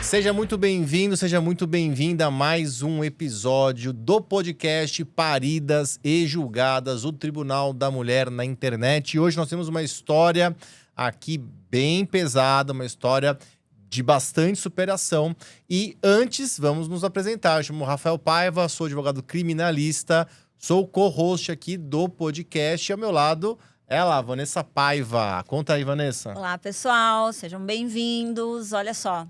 Seja muito bem-vindo, seja muito bem-vinda a mais um episódio do podcast Paridas e Julgadas, o Tribunal da Mulher na Internet. E hoje nós temos uma história aqui bem pesada, uma história de bastante superação. E antes, vamos nos apresentar. Eu chamo Rafael Paiva, sou advogado criminalista, sou o co-host aqui do podcast. E ao meu lado, ela, Vanessa Paiva. Conta aí, Vanessa. Olá, pessoal, sejam bem-vindos. Olha só,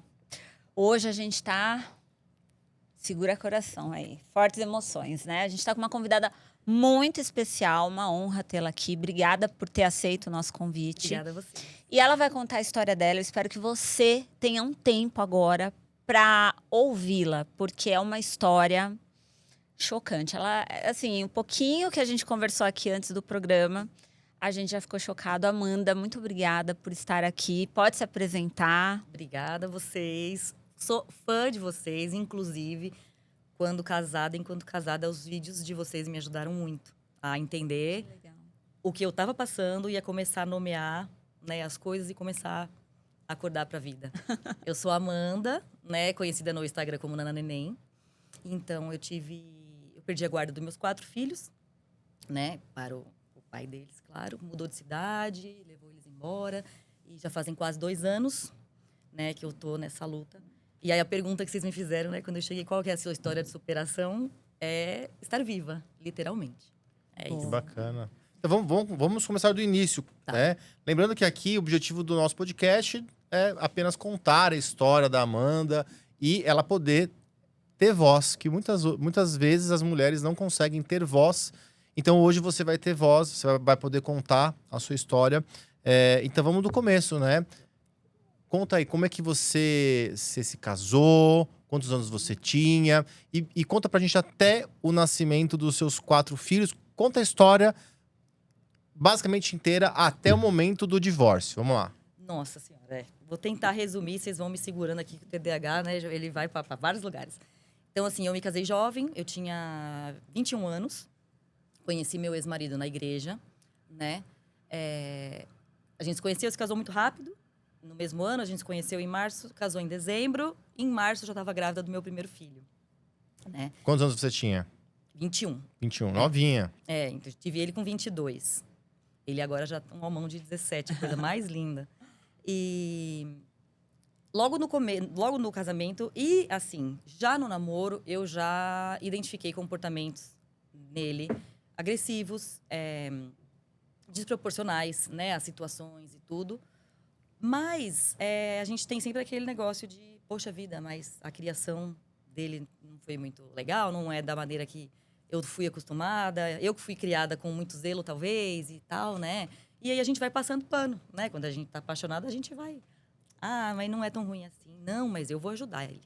hoje a gente tá... Segura coração aí, fortes emoções, né? A gente tá com uma convidada muito especial, uma honra tê-la aqui. Obrigada por ter aceito o nosso convite. Obrigada a você. E ela vai contar a história dela. Eu espero que você tenha um tempo agora para ouvi-la, porque é uma história chocante. Ela, assim, um pouquinho que a gente conversou aqui antes do programa, a gente já ficou chocado. Amanda, muito obrigada por estar aqui. Pode se apresentar. Obrigada a vocês. Sou fã de vocês, inclusive, enquanto casada, os vídeos de vocês me ajudaram muito a entender o que eu estava passando e a começar a nomear, né, as coisas e começar a acordar para a vida. Eu sou a Amanda, né, conhecida no Instagram como Nana Neném. Então, eu perdi a guarda dos meus 4 filhos, né, para o pai deles, claro. Mudou de cidade, levou eles embora. E já fazem quase 2 anos, né, que eu tô nessa luta. E aí a pergunta que vocês me fizeram, né, quando eu cheguei, qual que é a sua história de superação? É estar viva, literalmente. É isso. Que bacana. Então vamos começar do início, Tá. né? Lembrando que aqui o objetivo do nosso podcast é apenas contar a história da Amanda e ela poder ter voz, que muitas vezes as mulheres não conseguem ter voz. Então hoje você vai ter voz, você vai poder contar a sua história. Então vamos do começo, né? Conta aí, como é que você se casou, quantos anos você tinha, e conta pra gente até o nascimento dos seus 4 filhos. Conta a história basicamente inteira até o momento do divórcio. Vamos lá. Nossa Senhora, Vou tentar resumir, vocês vão me segurando aqui com o TDAH, né? Ele vai para vários lugares. Então, assim, eu me casei jovem, eu tinha 21 anos. Conheci meu ex-marido na igreja, né? A gente se conheceu, se casou muito rápido. No mesmo ano, a gente se conheceu em março, casou em dezembro. Em março, eu já estava grávida do meu primeiro filho, né? Quantos anos você tinha? 21. 21, novinha. Então, eu tive ele com 22. Ele agora já tem um homão de 17, a coisa mais linda. E logo no casamento e, assim, já no namoro, eu já identifiquei comportamentos nele agressivos, desproporcionais, né, as situações e tudo. Mas a gente tem sempre aquele negócio de, poxa vida, mas a criação dele não foi muito legal, não é da maneira que eu fui acostumada, eu que fui criada com muito zelo, talvez, e tal, né? E aí a gente vai passando pano, né? Quando a gente tá apaixonada, a gente vai... Ah, mas não é tão ruim assim. Não, mas eu vou ajudar ele.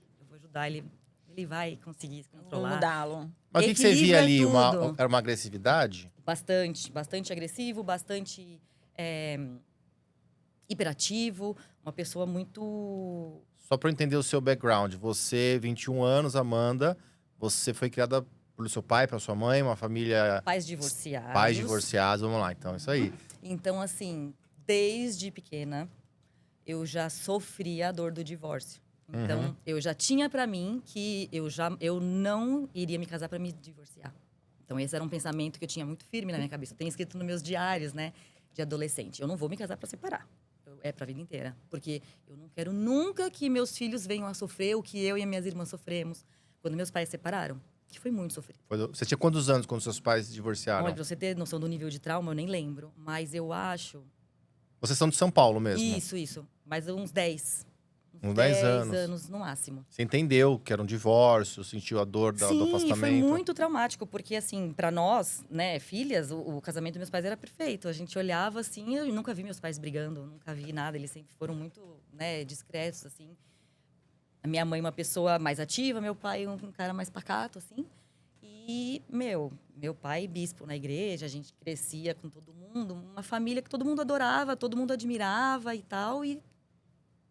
Ele vai conseguir se Vou controlar. mudá-lo. Mas o que você via Equilibra ali? tudo. Era uma agressividade? Bastante agressivo, bastante hiperativo. Uma pessoa muito... Só pra eu entender o seu background. Você, 21 anos, Amanda, você foi criada pelo seu pai, pela sua mãe, uma família... Pais divorciados. Pais divorciados, vamos lá. Então, é isso aí. Então, assim, desde pequena, eu já sofria a dor do divórcio. Então, eu já tinha pra mim que eu não iria me casar pra me divorciar. Então, esse era um pensamento que eu tinha muito firme na minha cabeça. Eu tenho escrito nos meus diários, né, de adolescente. Eu não vou me casar pra separar. É pra vida inteira. Porque eu não quero nunca que meus filhos venham a sofrer o que eu e as minhas irmãs sofremos quando meus pais se separaram. Que foi muito sofrido. Você tinha quantos anos quando seus pais se divorciaram? Olha, pra você ter noção do nível de trauma, eu nem lembro. Mas eu acho... Vocês são de São Paulo mesmo? Isso. Mas uns 10. Uns 10 anos. 10 anos no máximo. Você entendeu que era um divórcio, sentiu a dor do afastamento? Sim, foi muito traumático. Porque, assim, pra nós, né, filhas, o casamento dos meus pais era perfeito. A gente olhava, assim, eu nunca vi meus pais brigando. Nunca vi nada. Eles sempre foram muito, né, discretos, assim. A minha mãe, uma pessoa mais ativa. Meu pai, um cara mais pacato, assim. E, meu pai, bispo na igreja. A gente crescia com todo mundo. Uma família que todo mundo adorava, todo mundo admirava e tal. E,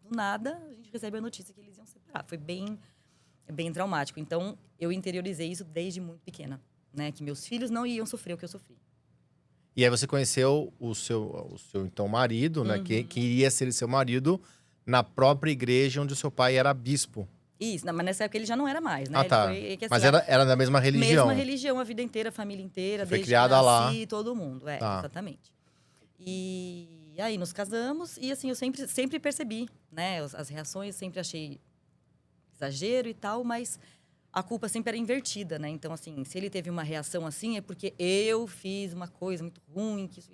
do nada, a gente recebe a notícia que eles iam separar. Foi bem traumático. Então, eu interiorizei isso desde muito pequena, né? Que meus filhos não iam sofrer o que eu sofri. E aí você conheceu o seu então marido, né? Que iria ser seu marido na própria igreja onde o seu pai era bispo. Isso, mas nessa época ele já não era mais, né? Ah, tá. Ele foi, que, assim, Mas era da mesma religião. mesma religião, a vida inteira, a família inteira, Foi desde criada que lá. nasci, todo mundo. Tá. Exatamente. E aí nos casamos e assim, eu sempre percebi, né? As reações, sempre achei exagero e tal, mas a culpa sempre era invertida, né? Então, assim, se ele teve uma reação assim, é porque eu fiz uma coisa muito ruim, que isso...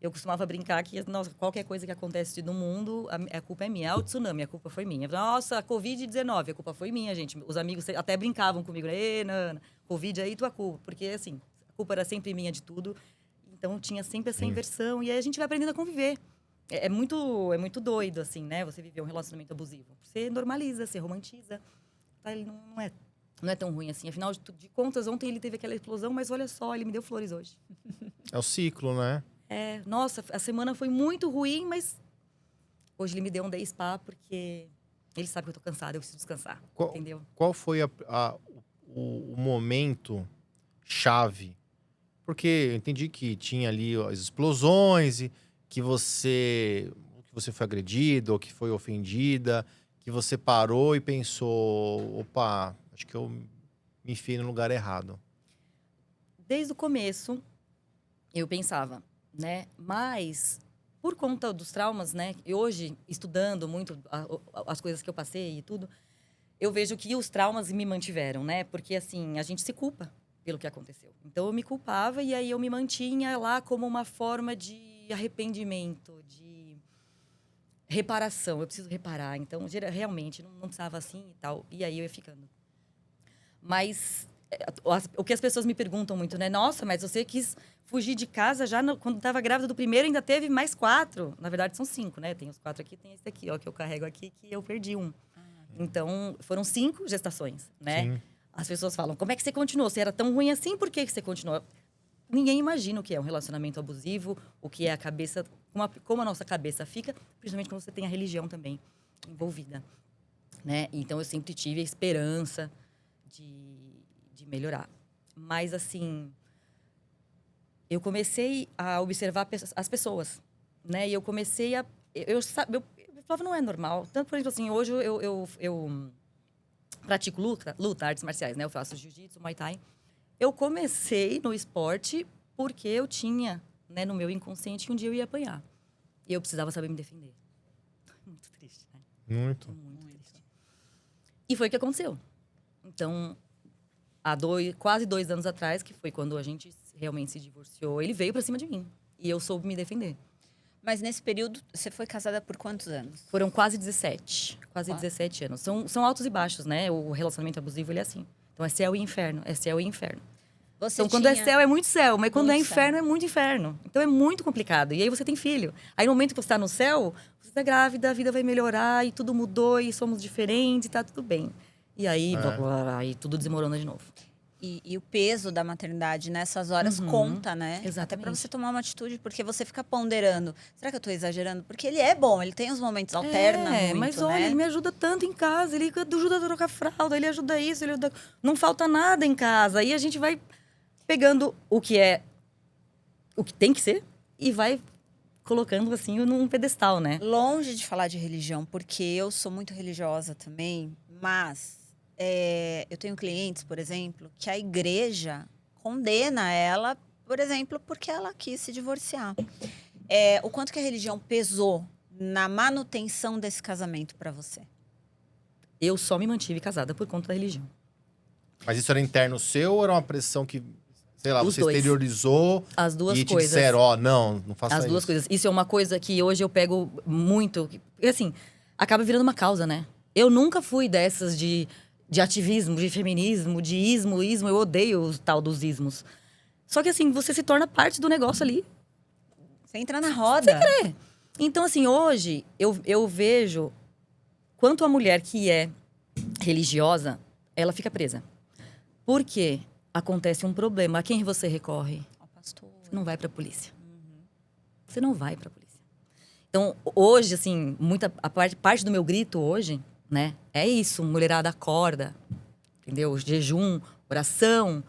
Eu costumava brincar que, nossa, qualquer coisa que acontece no mundo, a culpa é minha. O tsunami, a culpa foi minha. Nossa, a Covid-19, a culpa foi minha, gente. Os amigos até brincavam comigo. Nana, Covid aí, tua culpa. Porque, assim, a culpa era sempre minha de tudo. Então, tinha sempre essa inversão. E aí a gente vai aprendendo a conviver. É muito doido, assim, né? Você viver um relacionamento abusivo. Você normaliza, você romantiza. Tá? Ele não é tão ruim assim. Afinal de contas, ontem ele teve aquela explosão, mas olha só, ele me deu flores hoje. É o ciclo, né? Nossa, a semana foi muito ruim, mas hoje ele me deu um day spa porque ele sabe que eu tô cansada, eu preciso descansar, entendeu? Qual foi o momento chave? Porque eu entendi que tinha ali as explosões e que você foi agredida ou que foi ofendida, que você parou e pensou, opa, acho que eu me enfiei no lugar errado. Desde o começo, eu pensava, né? Mas, por conta dos traumas, né? E hoje, estudando muito as coisas que eu passei e tudo, eu vejo que os traumas me mantiveram, né? Porque, assim, a gente se culpa pelo que aconteceu. Então, eu me culpava e aí eu me mantinha lá como uma forma de arrependimento, de reparação. Eu preciso reparar. Então, realmente, não precisava assim e tal. E aí, eu ia ficando. Mas o que as pessoas me perguntam muito, né? Nossa, mas você quis fugir de casa já quando estava grávida do primeiro, ainda teve mais 4. Na verdade, são 5, né? Tem os 4 aqui, tem esse aqui, ó, que eu carrego aqui, que eu perdi um. Então, foram 5 gestações, né? Sim. As pessoas falam, como é que você continuou? Você era tão ruim assim, por que você continuou? Ninguém imagina o que é um relacionamento abusivo, o que é a cabeça, como a nossa cabeça fica, principalmente quando você tem a religião também envolvida, né? Então, eu sempre tive a esperança de melhorar. Mas, assim, eu comecei a observar as pessoas, né? E eu comecei a... Eu falava, não é normal. Tanto, por exemplo, assim, hoje eu pratico luta, artes marciais, né? Eu faço jiu-jitsu, muay thai. Eu comecei no esporte porque eu tinha, né, no meu inconsciente, que um dia eu ia apanhar. E eu precisava saber me defender. Muito triste, né? Muito. Muito triste. E foi o que aconteceu. Então, há quase 2 anos atrás, que foi quando a gente realmente se divorciou, ele veio pra cima de mim. E eu soube me defender. Mas nesse período, você foi casada por quantos anos? Foram quase 17. Quase 17 anos. São altos e baixos, né? O relacionamento abusivo, ele é assim. Então, é céu e inferno. É céu e inferno. Então, quando é céu, é muito céu. Mas quando é inferno, é muito inferno. Então, é muito complicado. E aí, você tem filho. Aí, no momento que você está no céu, você está grávida, a vida vai melhorar, e tudo mudou, e somos diferentes, e tá tudo bem. E aí, aí tudo desmorona de novo. E o peso da maternidade nessas horas conta, né? Exatamente. Até pra você tomar uma atitude, porque você fica ponderando. Será que eu tô exagerando? Porque ele é bom, ele tem os momentos, alterna muito, mas olha, né? ele me ajuda tanto em casa, ele ajuda a trocar fralda, ele ajuda isso, não falta nada em casa. Aí a gente vai pegando o que tem que ser e vai colocando assim num pedestal, né? Longe de falar de religião, porque eu sou muito religiosa também, mas eu tenho clientes, por exemplo, que a igreja condena ela, por exemplo, porque ela quis se divorciar. O quanto que a religião pesou na manutenção desse casamento para você? Eu só me mantive casada por conta da religião. Mas isso era interno seu ou era uma pressão que, sei lá, Os você dois. Exteriorizou As duas e te coisas. disseram, não faça isso? As duas coisas. Isso é uma coisa que hoje eu pego muito. Porque, assim, acaba virando uma causa, né? Eu nunca fui dessas de ativismo, de feminismo, de ismo. Eu odeio o tal dos ismos. Só que, assim, você se torna parte do negócio ali. Você entra na roda. Então, assim, hoje eu vejo quanto a mulher que é religiosa, ela fica presa. Por quê? Acontece um problema. A quem você recorre? Ao pastor. Você não vai pra polícia. Você não vai pra polícia. Então, hoje, assim, a parte do meu grito hoje, né? É isso, mulherada acorda. Entendeu? Jejum, oração,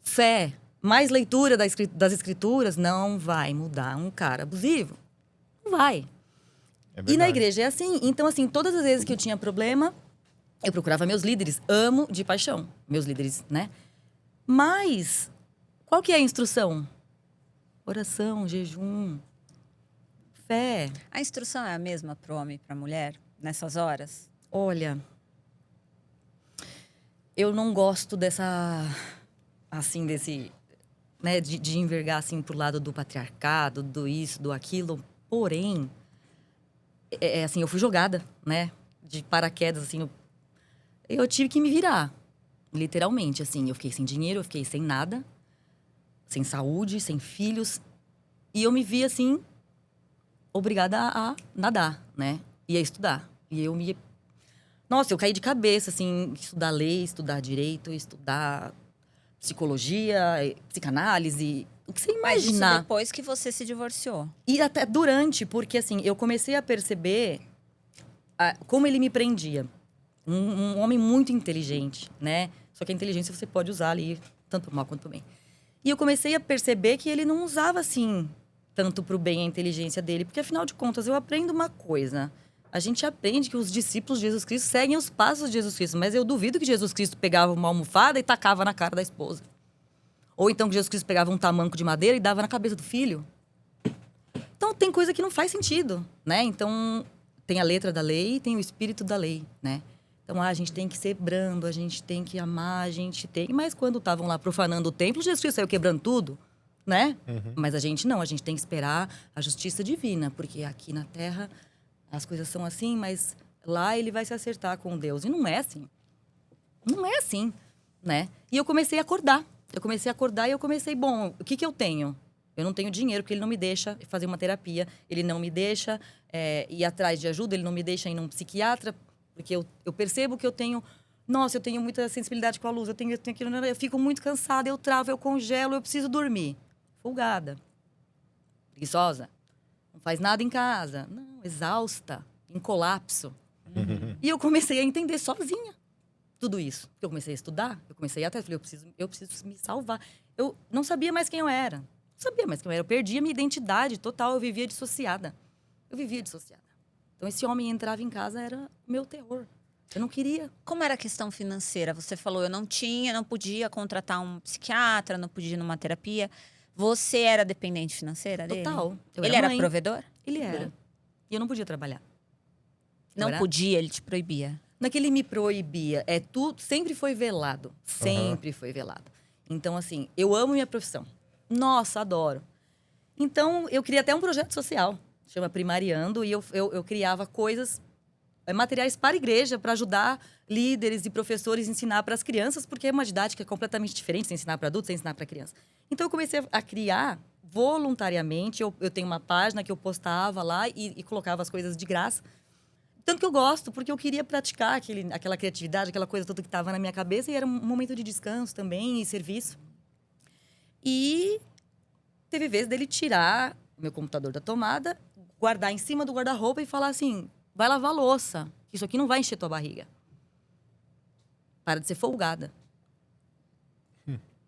fé, mais leitura das escrituras não vai mudar um cara abusivo. Não vai. É E na verdade. igreja é assim. Então, assim, todas as vezes que eu tinha problema, eu procurava meus líderes. Amo de paixão, meus líderes, né? Mas, qual que é a instrução? Oração, jejum, fé. A instrução é a mesma para o homem e para a mulher nessas horas? Olha, eu não gosto dessa, assim, desse, né, de envergar, assim, pro lado do patriarcado, do isso, do aquilo. Porém, assim, eu fui jogada, né, de paraquedas, assim, eu tive que me virar, literalmente, assim. Eu fiquei sem dinheiro, eu fiquei sem nada, sem saúde, sem filhos. E eu me vi, assim, obrigada a nadar, né, e a estudar. E eu me... Nossa, eu caí de cabeça, assim, estudar lei, estudar direito, estudar psicologia, psicanálise, o que você Mas isso imaginar. depois que você se divorciou. E até durante, porque assim, eu comecei a perceber como ele me prendia. Um homem muito inteligente, né? Só que a inteligência você pode usar ali, tanto pro mal quanto pro bem. E eu comecei a perceber que ele não usava, assim, tanto pro bem a inteligência dele. Porque, afinal de contas, eu aprendo uma coisa. A gente aprende que os discípulos de Jesus Cristo seguem os passos de Jesus Cristo. Mas eu duvido que Jesus Cristo pegava uma almofada e tacava na cara da esposa. Ou então que Jesus Cristo pegava um tamanco de madeira e dava na cabeça do filho. Então, tem coisa que não faz sentido, né? Então, tem a letra da lei e tem o espírito da lei, né? Então, a gente tem que ser brando, a gente tem que amar, a gente tem... Mas quando estavam lá profanando o templo, Jesus Cristo saiu quebrando tudo, né? Mas a gente não, a gente tem que esperar a justiça divina. Porque aqui na Terra, as coisas são assim, mas lá ele vai se acertar com Deus. E não é assim. Não é assim, né? E eu comecei a acordar. E eu comecei, bom, o que eu tenho? Eu não tenho dinheiro, porque ele não me deixa fazer uma terapia. Ele não me deixa ir atrás de ajuda. Ele não me deixa ir num psiquiatra. Porque eu percebo que eu tenho... Nossa, eu tenho muita sensibilidade com a luz. Eu tenho aquilo... Eu fico muito cansada, eu travo, eu congelo, eu preciso dormir. Folgada. Preguiçosa. Não faz nada em casa. Não, exausta. Em colapso. E eu comecei a entender sozinha tudo isso. Eu comecei a estudar, eu comecei a ir atrás. Falei, eu preciso me salvar. Eu não sabia mais quem eu era. Não sabia mais quem eu era. Eu perdi a minha identidade total. Eu vivia dissociada. Então, esse homem entrava em casa, era o meu terror. Eu não queria. Como era a questão financeira? Você falou, eu não podia contratar um psiquiatra, não podia ir numa terapia. Você era dependente financeira dele? Total. Ele era provedor? Ele era. E eu não podia trabalhar. Não podia, ele te proibia. Não é que ele me proibia, tudo sempre foi velado. Sempre foi velado. Então, assim, eu amo minha profissão. Nossa, adoro. Então, eu queria até um projeto social, chama Primariando, e eu criava coisas, materiais para a igreja, para ajudar líderes e professores a ensinar para as crianças, porque é uma didática completamente diferente, sem ensinar para adultos, sem ensinar para criança. Então, eu comecei a criar voluntariamente. Eu tenho uma página que eu postava lá e colocava as coisas de graça. Tanto que eu gosto, porque eu queria praticar aquela criatividade, aquela coisa toda que estava na minha cabeça. E era um momento de descanso também e serviço. E teve vez dele tirar o meu computador da tomada, guardar em cima do guarda-roupa e falar assim, vai lavar a louça, que isso aqui não vai encher tua barriga. Para de ser folgada.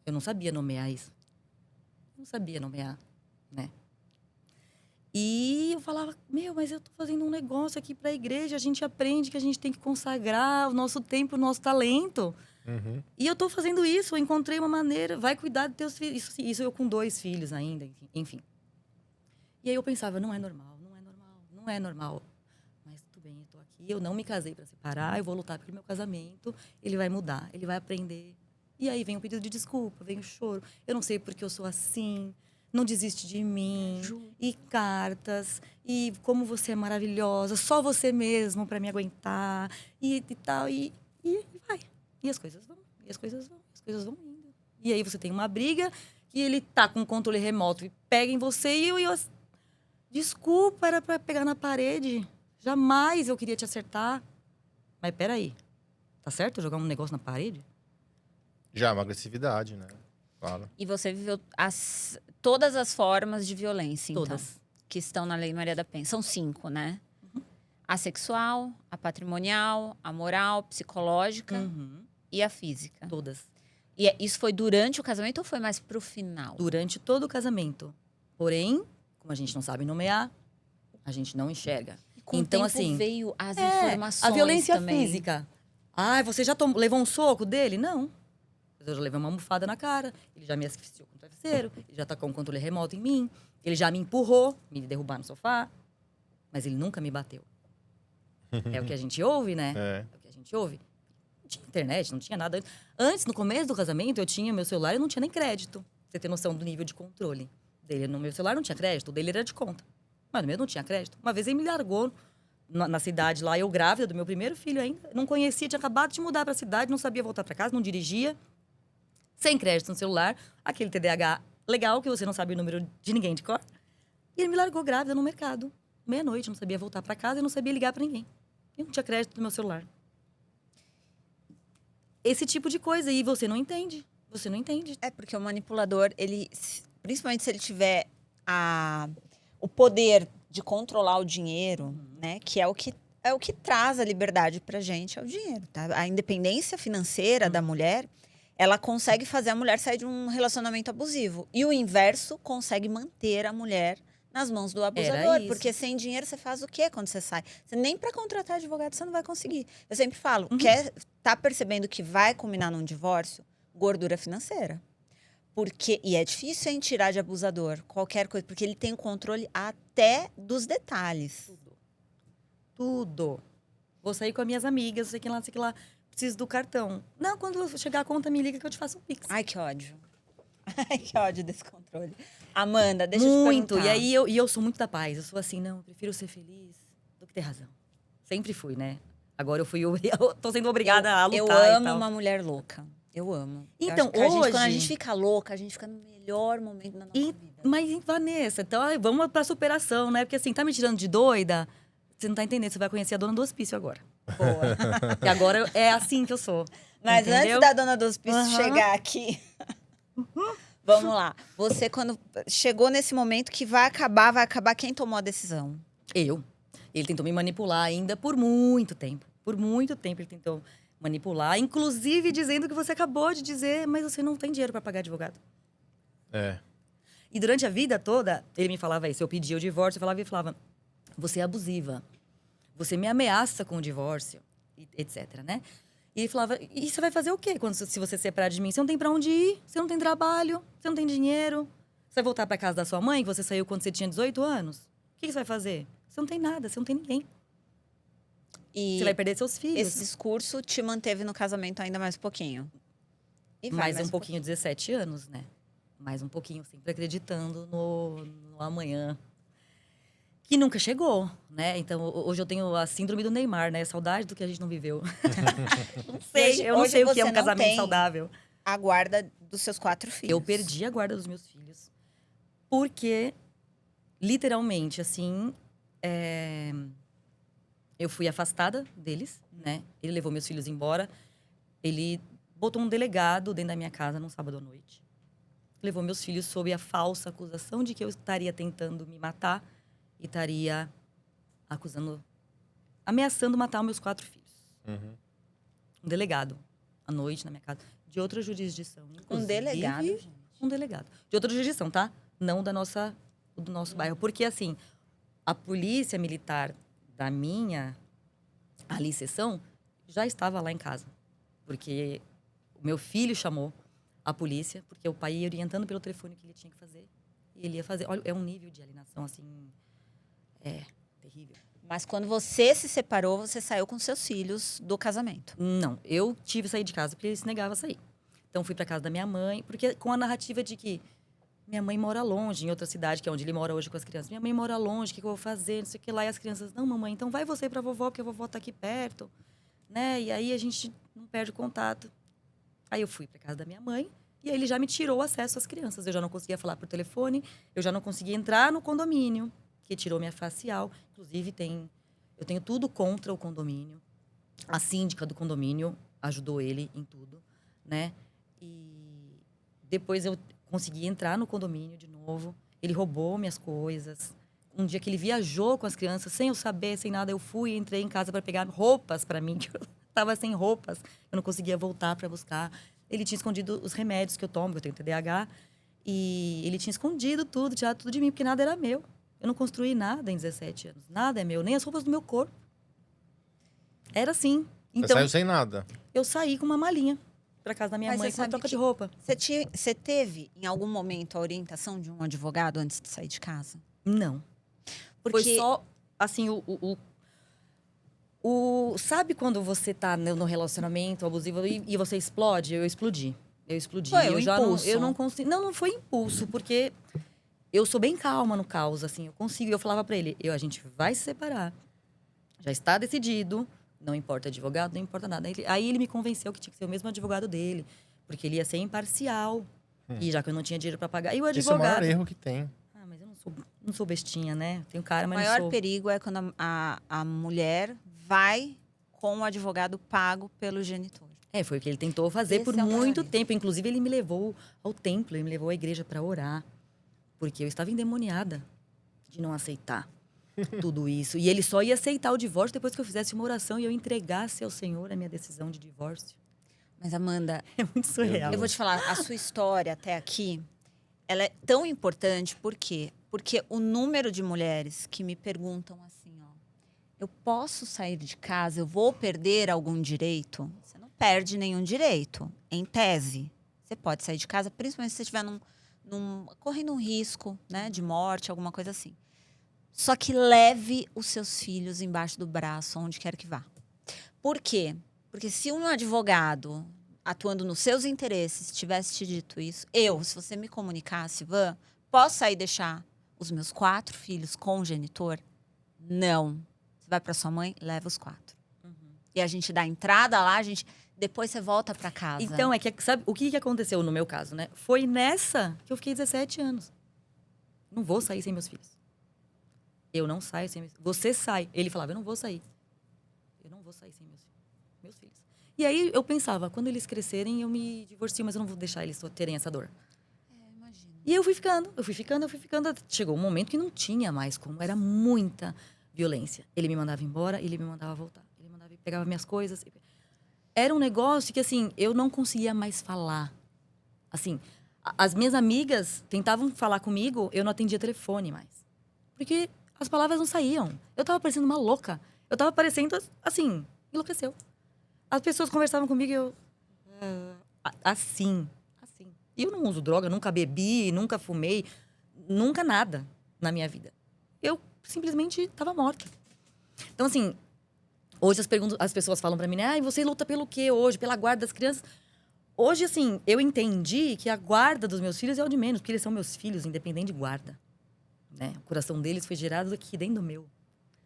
Eu não sabia nomear isso. Não sabia nomear, né? E eu falava, mas eu tô fazendo um negócio aqui para a igreja, a gente aprende que a gente tem que consagrar o nosso tempo, o nosso talento. E eu tô fazendo isso, eu encontrei uma maneira, vai cuidar dos teus filhos. Isso eu com 2 filhos ainda, enfim. E aí eu pensava, não é normal. Mas tudo bem, eu tô aqui, eu não me casei para separar, eu vou lutar pelo meu casamento, ele vai mudar, ele vai aprender. E aí vem o pedido de desculpa, vem o choro. Eu não sei porque eu sou assim. Não desiste de mim. E cartas. E como você é maravilhosa. Só você mesmo para me aguentar. E tal. E vai. E as coisas vão. As coisas vão indo. E aí você tem uma briga. E ele tá com o controle remoto. E pega em você. E eu... Desculpa, era para pegar na parede. Jamais eu queria te acertar. Mas peraí. Tá certo eu jogar um negócio na parede? Já é uma agressividade, né? Claro. E você viveu todas as formas de violência, Todas. então, que estão na Lei Maria da Penha. São 5, né? A sexual, a patrimonial, a moral, psicológica e a física. Todas. E isso foi durante o casamento ou foi mais pro final? Durante todo o casamento. Porém, como a gente não sabe nomear, a gente não enxerga. Com Então, o tempo assim, veio as informações a violência também. física. Ah, você já levou um soco dele? Não. Eu já levei uma almofada na cara, ele já me asfixiou com o travesseiro, ele já tacou um controle remoto em mim, ele já me empurrou, me derrubar no sofá, mas ele nunca me bateu. É o que a gente ouve, né? É. É o que a gente ouve. Não tinha internet, não tinha nada. Antes, no começo do casamento, eu tinha meu celular e não tinha nem crédito. Você ter noção do nível de controle dele. No meu celular não tinha crédito, o dele era de conta. Mas no meu não tinha crédito. Uma vez ele me largou na cidade lá, eu grávida do meu primeiro filho ainda. Não conhecia, tinha acabado de mudar pra cidade, não sabia voltar pra casa, não dirigia. Sem crédito no celular. Aquele TDAH legal, que você não sabe o número de ninguém de cor. E ele me largou grávida no mercado. Meia-noite, não sabia voltar pra casa e não sabia ligar pra ninguém. Eu não tinha crédito no meu celular. Esse tipo de coisa. E você não entende. Você não entende. É porque o manipulador, ele, principalmente se ele tiver o poder de controlar o dinheiro, né? Que é o que traz a liberdade pra gente, é o dinheiro, tá? A independência financeira da mulher, ela consegue fazer a mulher sair de um relacionamento abusivo. E o inverso consegue manter a mulher nas mãos do abusador. isso. Porque sem dinheiro você faz o quê quando você sai? Você nem para contratar advogado você não vai conseguir. Eu sempre falo, tá percebendo que vai culminar num divórcio? Gordura financeira. E é difícil em tirar de abusador qualquer coisa, porque ele tem o controle até dos detalhes. Tudo. Vou sair com as minhas amigas, sei que lá. Preciso do cartão. Não, quando chegar a conta, me liga que eu te faço um pix. Ai, que ódio. Ai, que ódio desse controle. Amanda, deixa Muito. eu te perguntar. E aí, eu sou muito da paz. Eu sou assim, não, eu prefiro ser feliz do que ter razão. Sempre fui, né? Agora eu tô sendo obrigada a lutar Eu e amo tal. uma mulher louca. Eu amo. Eu Então, acho que quando a hoje- gente fica louca, a gente fica no melhor momento da nossa vida. Mas, Vanessa, então vamos pra superação, né? Porque assim, tá me tirando de doida? Você não tá entendendo, você vai conhecer a dona do hospício agora. Boa. E agora é assim que eu sou. Mas entendeu? antes da dona do hospício Aham. chegar aqui, vamos lá. Você, quando chegou nesse momento que vai acabar, quem tomou a decisão? Eu. Ele tentou me manipular ainda por muito tempo. Por muito tempo ele tentou manipular, inclusive dizendo que você acabou de dizer, mas você não tem dinheiro para pagar advogado. É. E durante a vida toda, ele me falava isso. Eu pedia o divórcio, ele falava, você é abusiva. Você me ameaça com o divórcio, etc, né? E ele falava, e você vai fazer o quê se você se separar de mim? Você não tem pra onde ir, você não tem trabalho, você não tem dinheiro. Você vai voltar pra casa da sua mãe, que você saiu quando você tinha 18 anos? O que você vai fazer? Você não tem nada, você não tem ninguém. E Você vai perder seus filhos. esse discurso te manteve no casamento ainda mais um pouquinho? E vai Mais um pouquinho, 17 anos, né? Mais um pouquinho, sempre acreditando no amanhã. Que nunca chegou, né? Então, hoje eu tenho a síndrome do Neymar, né? Saudade do que a gente não viveu. Não sei, eu não Hoje sei o que é você um não casamento tem saudável. A guarda dos seus 4 filhos. Eu perdi a guarda dos meus filhos. Porque, literalmente, assim, eu fui afastada deles, né? Ele levou meus filhos embora. Ele botou um delegado dentro da minha casa num sábado à noite. Levou meus filhos sob a falsa acusação de que eu estaria tentando me matar e estaria ameaçando matar os meus 4 filhos. Uhum. Um delegado, à noite, na minha casa, de outra jurisdição. Um inclusive. delegado, gente. Um delegado. De outra jurisdição, tá? Não do nosso bairro. Porque, assim, a polícia militar da minha ali seção já estava lá em casa. Porque o meu filho chamou a polícia, porque o pai ia orientando pelo telefone o que ele tinha que fazer. E ele ia fazer. Olha, é um nível de alienação, assim, terrível. Mas quando você se separou, você saiu com seus filhos do casamento. Não, eu tive que sair de casa porque ele se negava a sair. Então, fui para casa da minha mãe, porque com a narrativa de que minha mãe mora longe, em outra cidade, que é onde ele mora hoje com as crianças. Minha mãe mora longe, o que eu vou fazer? Não sei o que lá. E as crianças, não, mamãe, então vai você pra vovó, porque a vovó tá aqui perto. Né? E aí a gente não perde o contato. Aí eu fui pra casa da minha mãe, e aí ele já me tirou o acesso às crianças. Eu já não conseguia falar por telefone, eu já não conseguia entrar no condomínio, que tirou minha facial. Inclusive, eu tenho tudo contra o condomínio. A síndica do condomínio ajudou ele em tudo, né? E depois eu consegui entrar no condomínio de novo. Ele roubou minhas coisas. Um dia que ele viajou com as crianças, sem eu saber, sem nada, eu fui e entrei em casa para pegar roupas para mim, que eu estava sem roupas. Eu não conseguia voltar para buscar. Ele tinha escondido os remédios que eu tomo, eu tenho TDAH. E ele tinha escondido tudo, tirado tudo de mim, porque nada era meu. Eu não construí nada em 17 anos. Nada é meu, nem as roupas do meu corpo. Era assim. Você Então, saiu sem nada. eu saí com uma malinha pra casa da minha Mas mãe você com uma sabe troca que de roupa. Você teve, em algum momento, a orientação de um advogado antes de sair de casa? Não. Porque Foi só, assim, sabe quando você tá no relacionamento abusivo e você explode? Eu explodi. Eu explodi. Foi um eu já não, impulso. eu não consigo. Não foi impulso, porque eu sou bem calma no caos, assim. Eu consigo. Eu falava pra ele, a gente vai se separar. Já está decidido. Não importa advogado, não importa nada. Aí ele me convenceu que tinha que ser o mesmo advogado dele. Porque ele ia ser imparcial. E já que eu não tinha dinheiro pra pagar. E o Esse é o maior advogado... erro que tem. Ah, mas eu não sou bestinha, né? Tenho cara, o mas não maior sou. perigo é quando a mulher vai com o advogado pago pelo genitor. Foi o que ele tentou fazer Esse por é o maior muito erro. tempo. Inclusive, ele me levou ao templo, ele me levou à igreja para orar. Porque eu estava endemoniada de não aceitar tudo isso. E ele só ia aceitar o divórcio depois que eu fizesse uma oração e eu entregasse ao Senhor a minha decisão de divórcio. Mas, Amanda, É muito surreal. eu vou te falar, a sua história até aqui, ela é tão importante, por quê? Porque o número de mulheres que me perguntam assim, ó, eu posso sair de casa, eu vou perder algum direito? Você não perde nenhum direito, em tese. Você pode sair de casa, principalmente se você estiver correndo um risco, né, de morte, alguma coisa assim. Só que leve os seus filhos embaixo do braço, onde quer que vá. Por quê? Porque se um advogado, atuando nos seus interesses, tivesse te dito isso, se você me comunicasse, Van, posso sair e deixar os meus 4 filhos com o genitor? Não. Você vai para sua mãe, leva os 4. E a gente dá entrada lá, depois você volta para casa. Então, sabe o que aconteceu no meu caso, né? Foi nessa que eu fiquei 17 anos. Não vou sair sem meus filhos. Eu não saio sem meus filhos. Você sai. Ele falava, eu não vou sair. Eu não vou sair sem meus filhos. E aí eu pensava, quando eles crescerem, eu me divorcio, mas eu não vou deixar eles terem essa dor. Imagina. E eu fui ficando. Chegou um momento que não tinha mais como. Era muita violência. Ele me mandava embora, ele me mandava voltar. Ele pegava minhas coisas. Era um negócio que, assim, eu não conseguia mais falar. Assim, as minhas amigas tentavam falar comigo, eu não atendia telefone mais. Porque as palavras não saíam. Eu tava parecendo uma louca. Eu tava parecendo, assim, enlouqueceu. As pessoas conversavam comigo e eu... Assim. E eu não uso droga, nunca bebi, nunca fumei, nunca nada na minha vida. Eu simplesmente tava morta. Então, assim, hoje as pessoas falam pra mim, né? Você luta pelo quê hoje? Pela guarda das crianças? Hoje, assim, eu entendi que a guarda dos meus filhos é o de menos, porque eles são meus filhos, independente de guarda. Né? O coração deles foi gerado aqui dentro do meu.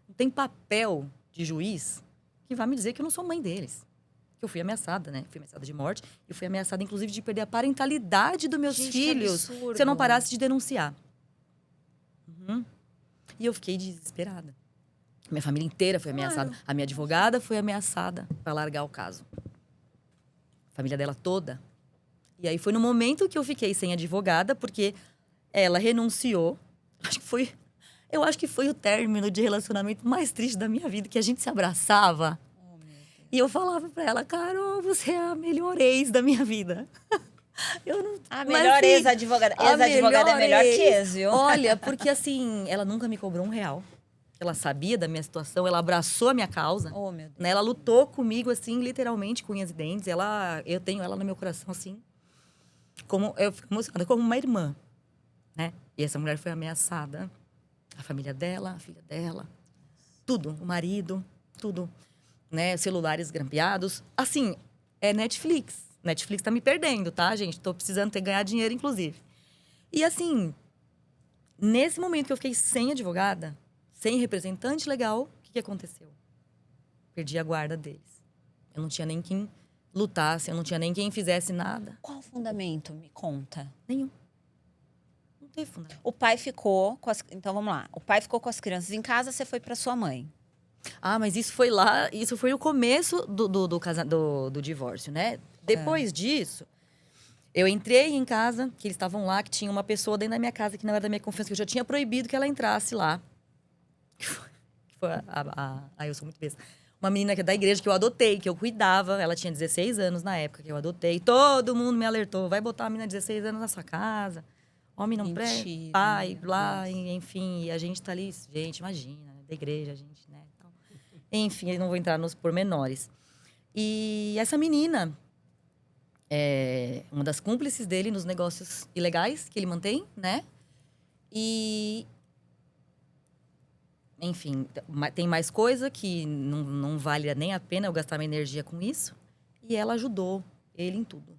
Não tem papel de juiz que vai me dizer que eu não sou mãe deles. Que eu fui ameaçada, né? Fui ameaçada de morte. E fui ameaçada, inclusive, de perder a parentalidade dos meus filhos se eu não parasse de denunciar. E eu fiquei desesperada. Minha família inteira foi ameaçada. Claro. A minha advogada foi ameaçada para largar o caso. A família dela toda. E aí foi no momento que eu fiquei sem advogada, porque ela renunciou. Eu acho que foi o término de relacionamento mais triste da minha vida, que a gente se abraçava. Oh, meu Deus. E eu falava pra ela, Carol, você é a melhor ex da minha vida. A melhor ex-advogada. Ex-advogada é melhor que ex, viu? Olha, porque assim, ela nunca me cobrou R$1. Ela sabia da minha situação, ela abraçou a minha causa. Oh, meu Deus. Né? Ela lutou comigo, assim, literalmente, com unhas e dentes. Eu tenho ela no meu coração, assim, eu fico emocionada, como uma irmã. Né? E essa mulher foi ameaçada. A família dela, a filha dela. Tudo. O marido, tudo. Né? Celulares grampeados. Assim, é Netflix. Netflix tá me perdendo, tá, gente? Tô precisando ganhar dinheiro, inclusive. E assim, nesse momento que eu fiquei sem advogada, sem representante legal, o que aconteceu? Perdi a guarda deles. Eu não tinha nem quem lutasse, eu não tinha nem quem fizesse nada. Qual o fundamento? Me conta. Nenhum. Não teve fundamento. O pai ficou com as... Então, vamos lá. O pai ficou com as crianças em casa, você foi para sua mãe. Ah, mas isso foi o começo do divórcio, né? Depois disso, eu entrei em casa, que eles estavam lá, que tinha uma pessoa dentro da minha casa, que não era da minha confiança, que eu já tinha proibido que ela entrasse lá. Que foi eu sou muito besta. Uma menina que é da igreja, que eu adotei, que eu cuidava. Ela tinha 16 anos na época que eu adotei. Todo mundo me alertou. Vai botar uma menina de 16 anos na sua casa. Homem não Mentira, presta, pai, meu lá, Deus. enfim. E a gente tá ali, gente, imagina, né, da igreja, a gente, né? Tal. Enfim, eu não vou entrar nos pormenores. E essa menina é uma das cúmplices dele nos negócios ilegais que ele mantém, né? E... Enfim, tem mais coisa que não vale nem a pena eu gastar minha energia com isso. E ela ajudou ele em tudo,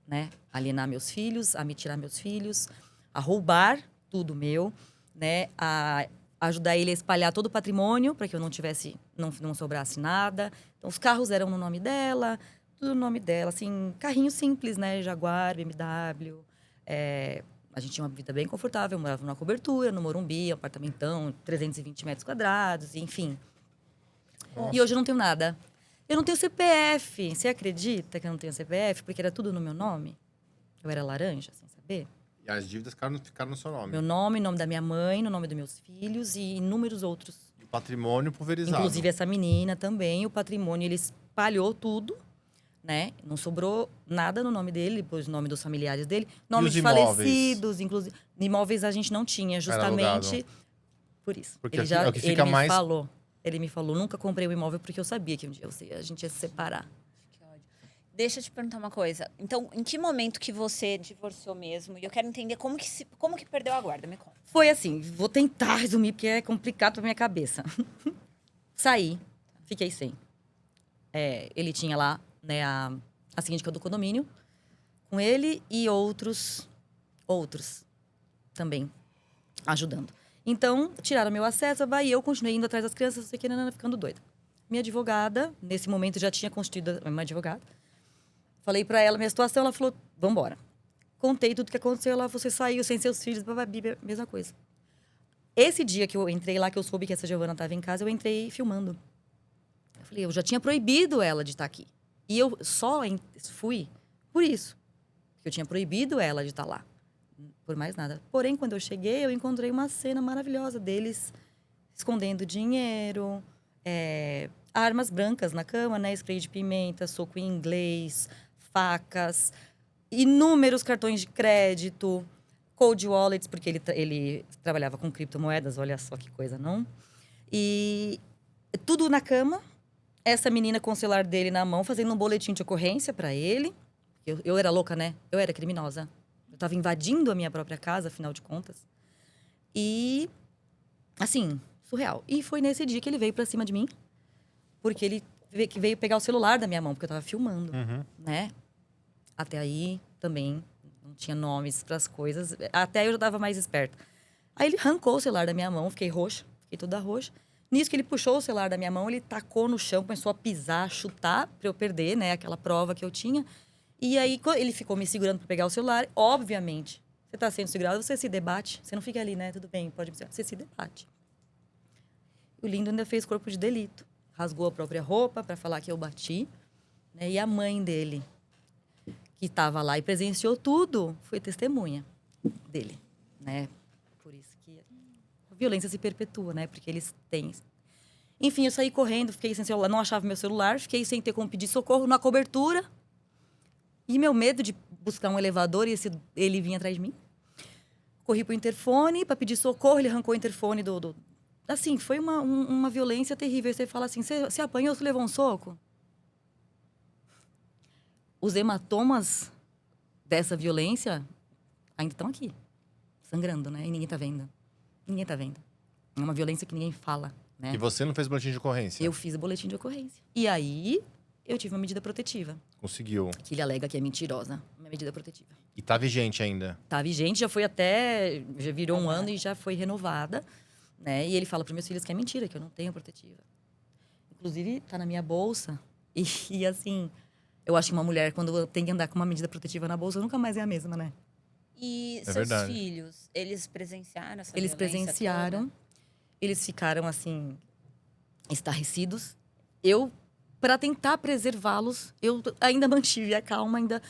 né? A alienar meus filhos, a me tirar meus filhos, a roubar tudo meu, né? A ajudar ele a espalhar todo o patrimônio para que eu não tivesse, não sobrasse nada. Então, os carros eram no nome dela, tudo no nome dela, assim, carrinho simples, né? Jaguar, BMW. A gente tinha uma vida bem confortável, eu morava numa cobertura, no Morumbi, apartamentão, 320 metros quadrados, enfim. Nossa. E hoje eu não tenho nada. Eu não tenho CPF. Você acredita que eu não tenho CPF? Porque era tudo no meu nome. Eu era laranja, sem saber. E as dívidas ficaram no seu nome. Meu nome, nome da minha mãe, no nome dos meus filhos e inúmeros outros. E o patrimônio pulverizado. Inclusive essa menina também, o patrimônio, ele espalhou tudo, né? Não sobrou nada no nome dele, depois o nome dos familiares dele. Nome os de imóveis? falecidos, inclusive. Imóveis a gente não tinha, justamente por isso. Porque ele é o que fica mais... falou. Ele me falou, nunca comprei um imóvel porque eu sabia que um dia a gente ia se separar. Que ódio. Deixa eu te perguntar uma coisa. Então, em que momento que você divorciou mesmo? E eu quero entender como que perdeu a guarda. Me conta. Foi assim, vou tentar resumir porque é complicado pra minha cabeça. Saí, fiquei sem. Ele tinha lá, né, a síndica do condomínio com ele e outros também ajudando. Então, tiraram meu acesso, e eu continuei indo atrás das crianças, sei que ficando doida. Minha advogada, nesse momento, já tinha constituído uma advogada. Falei pra ela minha situação, ela falou, vambora. Contei tudo que aconteceu, ela, você saiu sem seus filhos, mesma coisa. Esse dia que eu entrei lá, que eu soube que essa Giovana estava em casa, eu entrei filmando. Eu falei, eu já tinha proibido ela de estar aqui. E eu só fui por isso. Porque eu tinha proibido ela de estar lá. Por mais nada. Porém, quando eu cheguei, eu encontrei uma cena maravilhosa deles escondendo dinheiro, armas brancas na cama, né? Spray de pimenta, soco em inglês, facas, inúmeros cartões de crédito, cold wallets, porque ele trabalhava com criptomoedas, olha só que coisa, não? E tudo na cama, essa menina com o celular dele na mão, fazendo um boletim de ocorrência para ele. Eu era louca, né? Eu era criminosa. Eu estava invadindo a minha própria casa, afinal de contas. E, assim, surreal. E foi nesse dia que ele veio pra cima de mim. Porque ele veio pegar o celular da minha mão, porque eu tava filmando, né? Até aí, também, não tinha nomes pras coisas. Até aí eu já tava mais esperta. Aí ele arrancou o celular da minha mão, fiquei roxa. Fiquei toda roxa. Nisso que ele puxou o celular da minha mão, ele tacou no chão, começou a pisar, chutar pra eu perder, né? Aquela prova que eu tinha. E aí, ele ficou me segurando para pegar o celular. Obviamente, você está sendo segurado, você se debate. Você não fica ali, né? Tudo bem, pode ser. Você se debate. O lindo ainda fez corpo de delito. Rasgou a própria roupa para falar que eu bati. Né? E a mãe dele, que estava lá e presenciou tudo, foi testemunha dele. Né? Por isso que a violência se perpetua, né? Porque eles têm... Enfim, eu saí correndo, fiquei sem celular, não achava meu celular. Fiquei sem ter como pedir socorro na cobertura. E meu medo de buscar um elevador e ele vinha atrás de mim. Corri pro interfone para pedir socorro, ele arrancou o interfone do... Assim, foi uma violência terrível. Você fala assim, você apanhou, você levou um soco? Os hematomas dessa violência ainda estão aqui. Sangrando, né? E ninguém tá vendo. Ninguém tá vendo. É uma violência que ninguém fala, né? E você não fez boletim de ocorrência? Eu fiz o boletim de ocorrência. E aí, eu tive uma medida protetiva. Conseguiu. Que ele alega que é mentirosa. Uma medida protetiva. E tá vigente ainda? Tá vigente, já foi até... Já virou um ano e já foi renovada. Né? E ele fala para meus filhos que é mentira, que eu não tenho protetiva. Inclusive, tá na minha bolsa. E assim, eu acho que uma mulher, quando tem que andar com uma medida protetiva na bolsa, nunca mais é a mesma, né? E É seus verdade. filhos, eles presenciaram essa Eles violência presenciaram. toda? Eles ficaram, assim, estarrecidos. Eu, para tentar preservá-los, eu ainda mantive a calma, ainda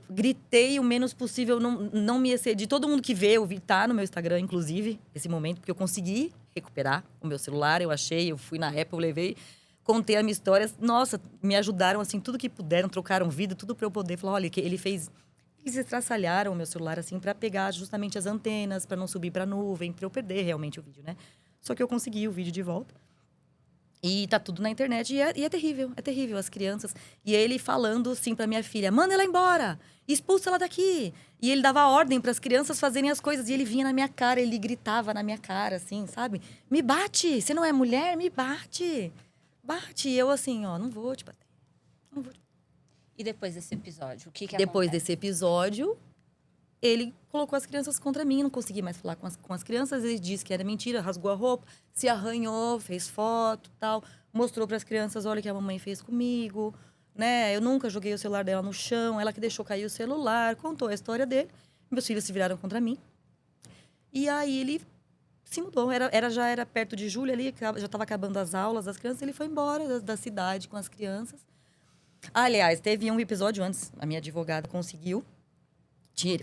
gritei o menos possível, não me excedi. Todo mundo que vê, eu vi, tá no meu Instagram, inclusive, esse momento, porque eu consegui recuperar o meu celular, eu achei, eu fui na Apple, eu levei, contei a minha história. Nossa, me ajudaram, assim, tudo que puderam, trocaram vida, tudo para eu poder falar, olha, que ele fez Eles estraçalharam o meu celular, assim, pra pegar justamente as antenas, pra não subir pra nuvem, pra eu perder realmente o vídeo, né? Só que eu consegui o vídeo de volta. E tá tudo na internet. E é terrível as crianças. E ele falando, assim, pra minha filha, manda ela embora, expulsa ela daqui. E ele dava ordem pras crianças fazerem as coisas. E ele vinha na minha cara, ele gritava na minha cara, assim, sabe? Me bate, você não é mulher? Me bate. Bate. E eu assim, ó, não vou te bater. Não vou te bater. E depois desse episódio, o que Depois acontece? desse episódio, ele colocou as crianças contra mim, não consegui mais falar com as crianças. Ele disse que era mentira, rasgou a roupa, se arranhou, fez foto, tal, mostrou para as crianças, olha o que a mamãe fez comigo, né? Eu nunca joguei o celular dela no chão, ela que deixou cair o celular, contou a história dele. Meus filhos se viraram contra mim. E aí ele se mudou, já era perto de julho ali, já estava acabando as aulas das crianças, ele foi embora da cidade com as crianças. Aliás, teve um episódio antes, a minha advogada conseguiu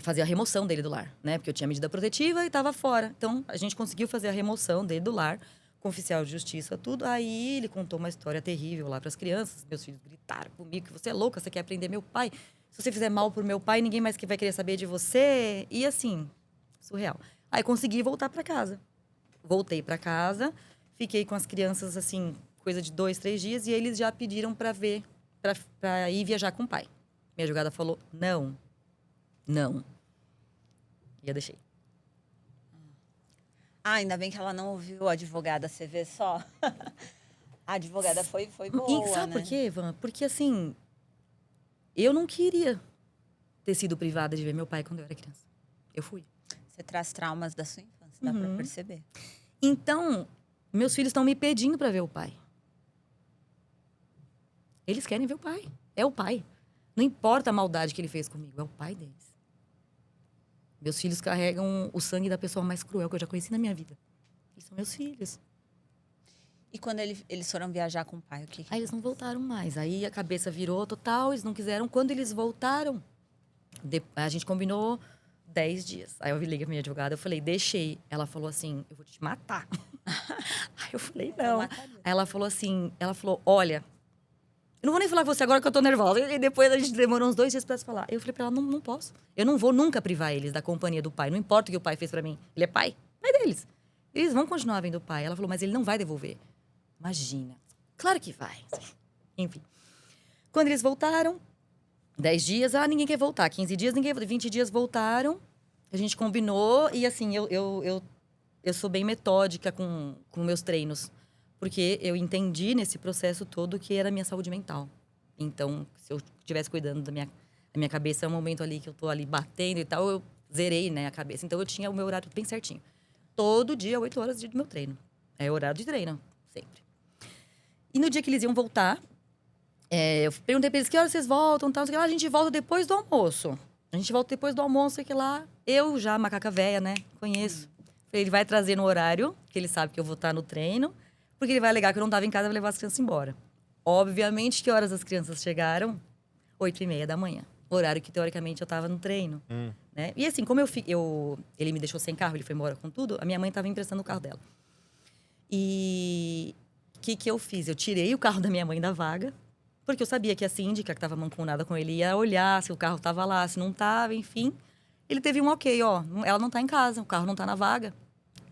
fazer a remoção dele do lar, né? Porque eu tinha medida protetiva e estava fora. Então, a gente conseguiu fazer a remoção dele do lar, com oficial de justiça, tudo. Aí, ele contou uma história terrível lá para as crianças. Meus filhos gritaram comigo que você é louca, você quer prender meu pai. Se você fizer mal pro meu pai, ninguém mais vai querer saber de você. E assim, surreal. Aí, consegui voltar para casa. Voltei para casa, fiquei com as crianças, assim, coisa de 2, 3 dias. E eles já pediram para ir viajar com o pai. Minha advogada falou, não. E eu deixei. Ainda bem que ela não ouviu a advogada, você vê só. A advogada foi boa, E sabe né? por quê, Ivan? Porque, assim, eu não queria ter sido privada de ver meu pai quando eu era criança. Eu fui. Você traz traumas da sua infância, dá pra perceber. Então, meus filhos estão me pedindo para ver o pai. Eles querem ver o pai. É o pai. Não importa a maldade que ele fez comigo, é o pai deles. Meus filhos carregam o sangue da pessoa mais cruel que eu já conheci na minha vida. E são meus filhos. E quando eles foram viajar com o pai, o que Aí eles não voltaram mais. Aí a cabeça virou total, eles não quiseram. Quando eles voltaram, a gente combinou 10 dias. Aí eu liguei pra minha advogada, eu falei, deixei. Ela falou assim, eu vou te matar. Aí eu falei, não. Aí ela falou assim, olha, eu não vou nem falar com você agora que eu tô nervosa. E depois a gente demorou uns 2 dias pra se falar. Eu falei pra ela, não posso. Eu não vou nunca privar eles da companhia do pai. Não importa o que o pai fez pra mim. Ele é pai deles. Eles vão continuar vendo o pai. Ela falou, mas ele não vai devolver. Imagina. Claro que vai. Enfim. Quando eles voltaram, 10 dias, ninguém quer voltar. 15 dias, 20 dias voltaram. A gente combinou. E assim, eu sou bem metódica com meus treinos. Porque eu entendi nesse processo todo que era a minha saúde mental. Então, se eu estivesse cuidando da minha cabeça, é um momento ali que eu tô ali batendo e tal, eu zerei, né, a cabeça. Então, eu tinha o meu horário bem certinho. Todo dia, 8 horas do meu treino. É horário de treino, sempre. E no dia que eles iam voltar, eu perguntei pra eles, que horas vocês voltam? Tal, a gente volta depois do almoço. A gente volta depois do almoço, sei que lá. Eu já, macaca véia, né, conheço. Ele vai trazer no horário, que ele sabe que eu vou estar no treino. Porque ele vai alegar que eu não estava em casa e vai levar as crianças embora. Obviamente, que horas as crianças chegaram? 8h30 da manhã. Horário que, teoricamente, eu estava no treino. Né? E assim, como ele me deixou sem carro, ele foi embora com tudo, a minha mãe estava emprestando o carro dela. E o que eu fiz? Eu tirei o carro da minha mãe da vaga, porque eu sabia que a síndica, que estava mancomunada com ele, ia olhar se o carro estava lá, se não estava, enfim. Ele teve um ok, ó, ela não está em casa, o carro não está na vaga.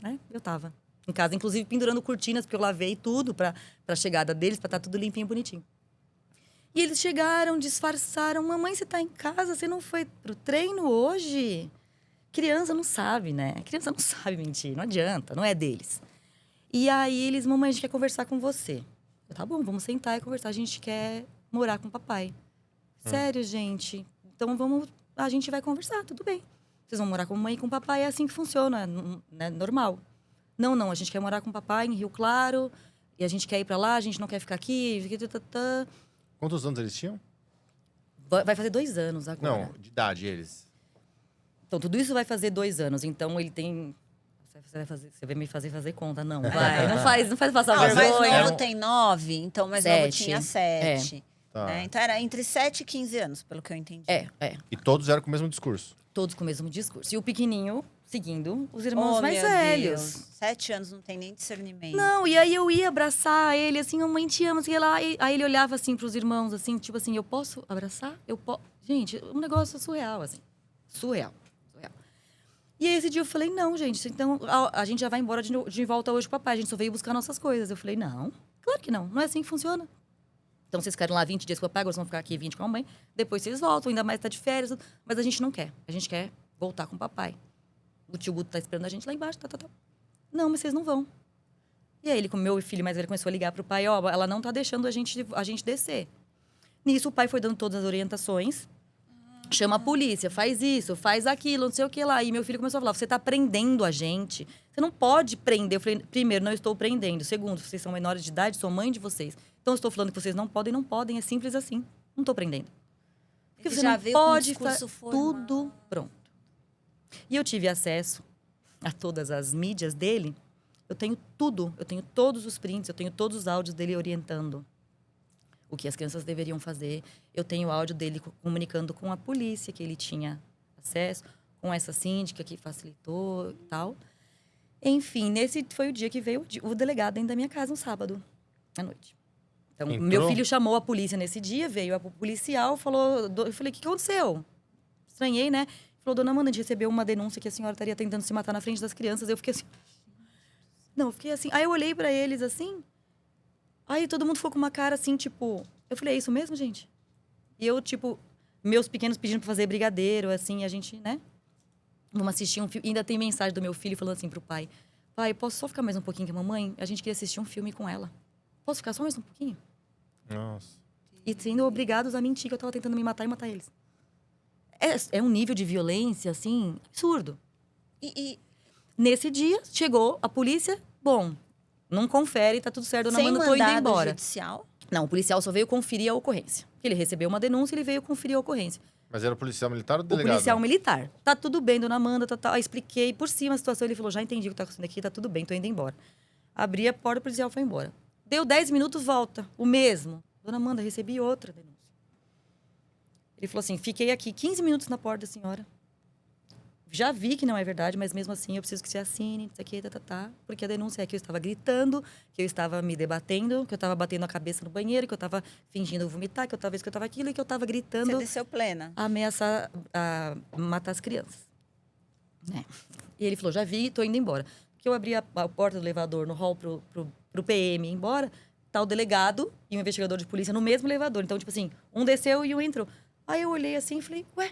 Né? Eu estava em casa, inclusive pendurando cortinas, porque eu lavei tudo para a chegada deles, para estar tudo limpinho, bonitinho. E eles chegaram, disfarçaram. Mamãe, você tá em casa? Você não foi pro treino hoje? Criança não sabe, né? Criança não sabe mentir, não adianta, não é deles. E aí eles, mamãe, a gente quer conversar com você. Eu, tá bom, vamos sentar e conversar, a gente quer morar com o papai. Sério, gente? Então a gente vai conversar, tudo bem. Vocês vão morar com a mamãe e com o papai, é assim que funciona, né? Normal. Não, a gente quer morar com o papai em Rio Claro, e a gente quer ir pra lá, a gente não quer ficar aqui. Quantos anos eles tinham? Vai fazer 2 anos agora. Não, de idade, eles. Então, tudo isso vai fazer 2 anos. Então, ele tem... Você vai me fazer conta. Não, vai. Não faz passar O mais vergonha. novo tem 9, então o mais novo tinha 7. Tá. Então, era entre 7 e 15 anos, pelo que eu entendi. E todos eram com o mesmo discurso. Todos com o mesmo discurso. E o pequenininho seguindo os irmãos mais meu velhos. Deus. 7 anos não tem nem discernimento. Não, e aí eu ia abraçar ele, assim, mamãe te ama, sei lá. E aí ele olhava, assim, pros irmãos, assim, tipo assim, eu posso abraçar? Eu posso... Gente, um negócio surreal, assim. Surreal. E aí, esse dia eu falei, não, gente, então a gente já vai embora de volta hoje com o papai. A gente só veio buscar nossas coisas. Eu falei, não, claro que não. Não é assim que funciona. Então, vocês querem lá 20 dias com o papai, agora vocês vão ficar aqui 20 com a mãe. Depois vocês voltam, ainda mais tá de férias. Mas a gente não quer. A gente quer voltar com o papai. O tio Guto tá esperando a gente lá embaixo, tá. Não, mas vocês não vão. E aí, ele, como meu filho mais velho, começou a ligar pro pai, ó, ela não tá deixando a gente descer. Nisso, o pai foi dando todas as orientações. Chama a polícia, faz isso, faz aquilo, não sei o que lá. E meu filho começou a falar, você tá prendendo a gente. Você não pode prender. Eu falei, primeiro, não estou prendendo. Segundo, vocês são menores de idade, sou mãe de vocês. Então, eu estou falando que vocês não podem. É simples assim. Não estou prendendo. Porque Ele você já não veio com o pode discurso tudo pronto. E eu tive acesso a todas as mídias dele. Eu tenho tudo. Eu tenho todos os prints, eu tenho todos os áudios dele orientando o que as crianças deveriam fazer. Eu tenho áudio dele comunicando com a polícia, que ele tinha acesso, com essa síndica que facilitou e tal. Enfim, nesse foi o dia que veio o delegado dentro da minha casa, um sábado, à noite. Então, Entrou? meu filho chamou a polícia nesse dia, veio a policial, falou... Eu falei, o que aconteceu? Estranhei, né? Falou, dona Amanda, a gente recebeu uma denúncia que a senhora estaria tentando se matar na frente das crianças. Eu fiquei assim... Não, eu fiquei assim... Aí eu olhei pra eles assim... Aí todo mundo ficou com uma cara assim, tipo... Eu falei, é isso mesmo, gente? E eu, tipo... Meus pequenos pedindo pra fazer brigadeiro, assim, a gente, né? Vamos assistir um filme. Ainda tem mensagem do meu filho falando assim pro pai. Pai, posso só ficar mais um pouquinho com a mamãe? A gente queria assistir um filme com ela. Posso ficar só mais um pouquinho? Nossa. E sendo obrigados a mentir que eu tava tentando me matar e matar eles. É um nível de violência, assim, absurdo. E nesse dia, chegou a polícia. Bom, não confere, tá tudo certo, dona Sem Amanda, tô indo mandado embora. judicial? Não, o policial só veio conferir a ocorrência. Ele recebeu uma denúncia, ele veio conferir a ocorrência. Mas era o policial militar ou o O delegado? policial militar. Tá tudo bem, dona Amanda, tá. Aí expliquei por cima a situação. Ele falou, já entendi o que tá acontecendo aqui, tá tudo bem, tô indo embora. Abri a porta, o policial foi embora. Deu 10 minutos, volta. O mesmo. Dona Amanda, recebi outra denúncia. Ele falou assim, fiquei aqui 15 minutos na porta da senhora. Já vi que não é verdade, mas mesmo assim eu preciso que você assine, isso aqui, porque a denúncia é que eu estava gritando, que eu estava me debatendo, que eu estava batendo a cabeça no banheiro, que eu estava fingindo vomitar, que eu estava isso, que eu estava aquilo, e que eu estava gritando, Você desceu plena. ameaçar a matar as crianças. Né? E ele falou, já vi, tô indo embora. Que eu abri a porta do elevador no hall pro PM ir embora, tá o delegado e o investigador de polícia no mesmo elevador. Então, tipo assim, um desceu e um entrou. Aí eu olhei assim e falei, ué?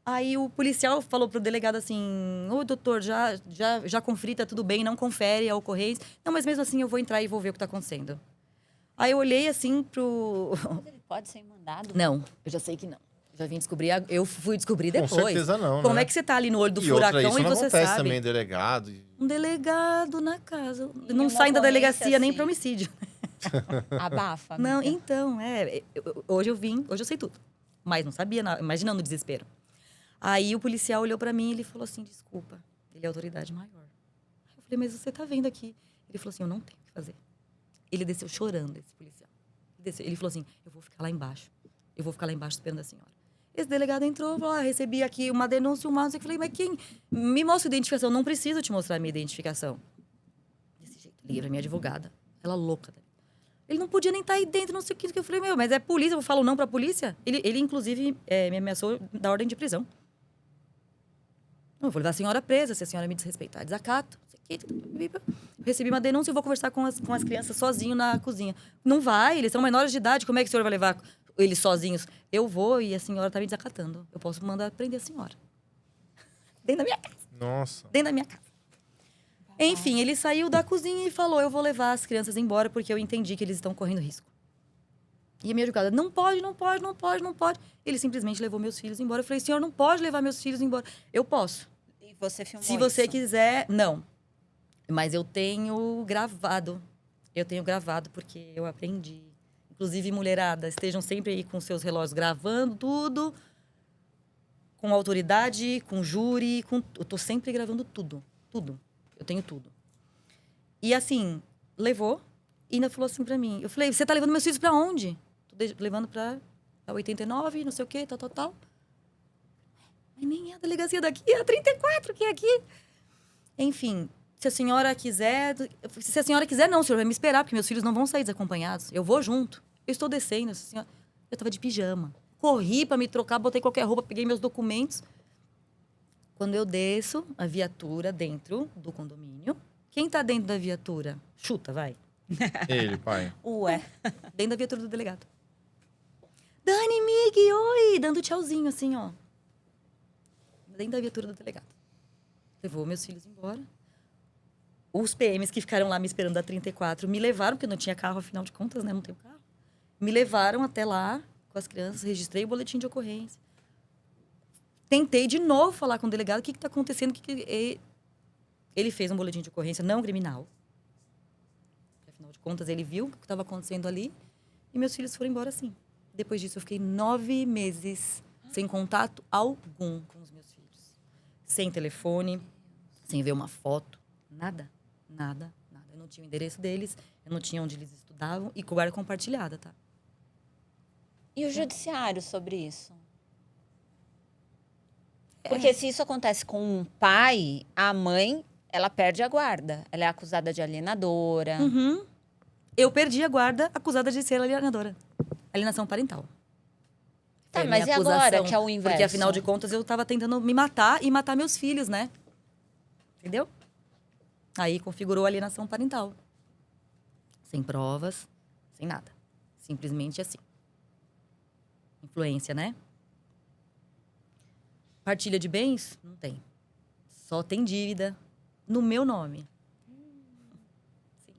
Aí o policial falou pro delegado assim, ô doutor, já conferi, tá tudo bem, não confere a ocorrência. Não, mas mesmo assim eu vou entrar e vou ver o que tá acontecendo. Aí eu olhei assim pro... Mas ele pode ser mandado? Não, eu já sei que não. Já vim descobrir, eu fui descobrir Com depois. certeza não, Como né? é que você tá ali no olho do E outra, furacão isso e não você acontece sabe? também, delegado. Um delegado na casa. E Não uma saem da ocorrência delegacia nem assim. pra homicídio. Abafa, amiga. Não, então, hoje eu sei tudo. Mas não sabia, imaginando o desespero. Aí o policial olhou pra mim e ele falou assim, desculpa, ele é a autoridade maior. Eu falei, mas você tá vendo aqui? Ele falou assim, eu não tenho o que fazer. Ele desceu chorando, esse policial. Ele falou assim, eu vou ficar lá embaixo. Eu vou ficar lá embaixo esperando a senhora. Esse delegado entrou, falou, recebi aqui uma denúncia, não sei o que. Eu falei, mas quem? Me mostra a identificação. Não preciso te mostrar a minha identificação. Desse jeito, liguei pra minha advogada. Ela louca. Ele não podia nem estar aí dentro, não sei o que. Eu falei, mas é polícia, eu falo não pra polícia? Ele inclusive, me ameaçou da ordem de prisão. Não, eu vou levar a senhora presa, se a senhora me desrespeitar. Desacato. Recebi uma denúncia e vou conversar com as crianças sozinho na cozinha. Não vai, eles são menores de idade. Como é que o senhor vai levar eles sozinhos? Eu vou e a senhora tá me desacatando. Eu posso mandar prender a senhora. Dentro da minha casa. Nossa. Dentro da minha casa. Enfim, ele saiu da cozinha e falou, eu vou levar as crianças embora porque eu entendi que eles estão correndo risco. E a minha advogada, não pode. Ele simplesmente levou meus filhos embora. Eu falei, senhor, não pode levar meus filhos embora. Eu posso. E você filmou Se você isso? quiser, não. Mas eu tenho gravado. Eu tenho gravado porque eu aprendi. Inclusive, mulherada, estejam sempre aí com seus relógios gravando tudo. Com autoridade, com júri, eu tô sempre gravando tudo. Tudo. Eu tenho tudo. E assim, levou e ainda falou assim pra mim. Eu falei, você tá levando meus filhos pra onde? Tô levando pra 89, não sei o quê, tal. Mas nem é a delegacia daqui, é a 34 que é aqui. Enfim, se a senhora quiser... Se a senhora quiser, não, o senhor vai me esperar, porque meus filhos não vão sair desacompanhados. Eu vou junto. Eu estou descendo, senhora. Eu tava de pijama. Corri pra me trocar, botei qualquer roupa, peguei meus documentos. Quando eu desço, a viatura dentro do condomínio. Quem tá dentro da viatura? Chuta, vai. Ele, pai. Ué. Dentro da viatura do delegado. Dani, Mig, oi! Dando tchauzinho, assim, ó. Dentro da viatura do delegado. Levou meus filhos embora. Os PMs que ficaram lá me esperando da 34 me levaram, porque eu não tinha carro, afinal de contas, né? Não tenho carro. Me levaram até lá com as crianças, registrei o boletim de ocorrência. Tentei de novo falar com o delegado o que está acontecendo. Ele fez um boletim de ocorrência não criminal. Afinal de contas, ele viu o que estava acontecendo ali e meus filhos foram embora assim. Depois disso, eu fiquei 9 meses sem contato algum com os meus filhos. Sem telefone, sem ver uma foto, nada. Nada, nada. Eu não tinha o endereço deles, eu não tinha onde eles estudavam e guarda compartilhada, tá? E o judiciário sobre isso? Porque se isso acontece com um pai, a mãe, ela perde a guarda. Ela é acusada de alienadora. Uhum. Eu perdi a guarda acusada de ser alienadora. Alienação parental. Tá, Foi a mas minha e agora, acusação, que é o inverso? Porque, afinal de contas, eu tava tentando me matar e matar meus filhos, né? Entendeu? Aí configurou a alienação parental. Sem provas, sem nada. Simplesmente assim. Influência, né? Partilha de bens? Não tem. Só tem dívida no meu nome. Sim.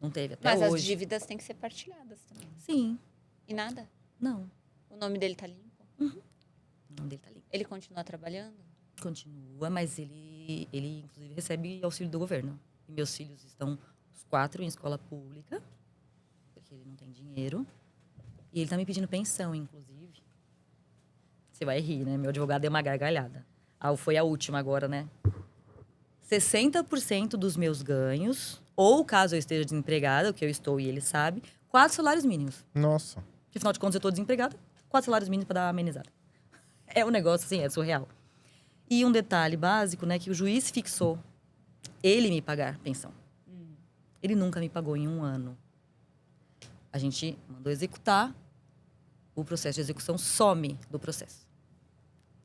Não teve até Mas hoje. as dívidas têm que ser partilhadas também. Sim. E nada? Não. O nome dele tá limpo? O nome dele tá limpo. Ele continua trabalhando? Continua, mas ele inclusive recebe auxílio do governo. E meus filhos estão, os 4, em escola pública, porque ele não tem dinheiro. E ele tá me pedindo pensão, inclusive. Você vai rir, né? Meu advogado deu uma gargalhada. Foi a última agora, né? 60% dos meus ganhos, ou caso eu esteja desempregada, o que eu estou e ele sabe, 4 salários mínimos. Nossa. Porque, afinal de contas, eu estou desempregada, 4 salários mínimos para dar uma amenizada. É um negócio, assim, é surreal. E um detalhe básico, né, que o juiz fixou ele me pagar pensão. Ele nunca me pagou em 1 ano. A gente mandou executar, o processo de execução some do processo.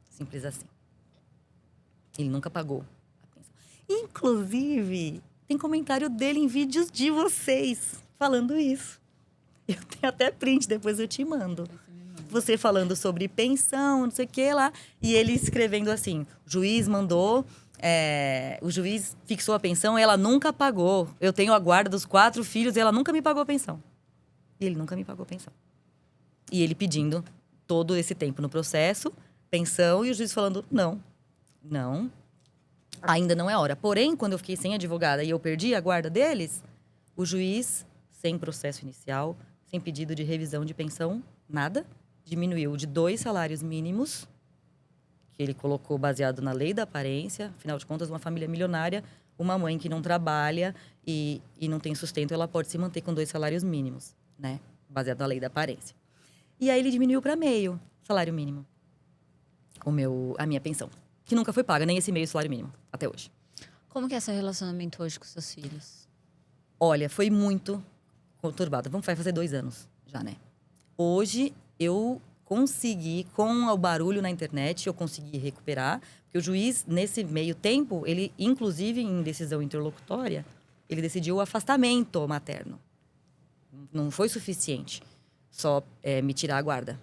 Simples assim. Ele nunca pagou a pensão. Inclusive, tem comentário dele em vídeos de vocês falando isso. Eu tenho até print, depois eu te mando. Você falando sobre pensão, não sei o que lá. E ele escrevendo assim, o juiz mandou, o juiz fixou a pensão, ela nunca pagou. Eu tenho a guarda dos 4 filhos e ela nunca me pagou a pensão. E ele nunca me pagou a pensão. E ele pedindo todo esse tempo no processo, pensão, e o juiz falando, não, ainda não é hora. Porém, quando eu fiquei sem advogada e eu perdi a guarda deles, o juiz, sem processo inicial, sem pedido de revisão de pensão, nada, diminuiu de 2 salários mínimos, que ele colocou baseado na lei da aparência. Afinal de contas, uma família milionária, uma mãe que não trabalha e não tem sustento, ela pode se manter com 2 salários mínimos, né? Baseado na lei da aparência. E aí ele diminuiu para meio salário mínimo. A minha pensão. Que nunca foi paga, nem esse meio salário mínimo, até hoje. Como que é seu relacionamento hoje com seus filhos? Olha, foi muito conturbado. Vai fazer 2 anos já, né? Hoje, eu consegui, com o barulho na internet, eu consegui recuperar. Porque o juiz, nesse meio tempo, ele, inclusive em decisão interlocutória, ele decidiu o afastamento materno. Não foi suficiente só me tirar a guarda,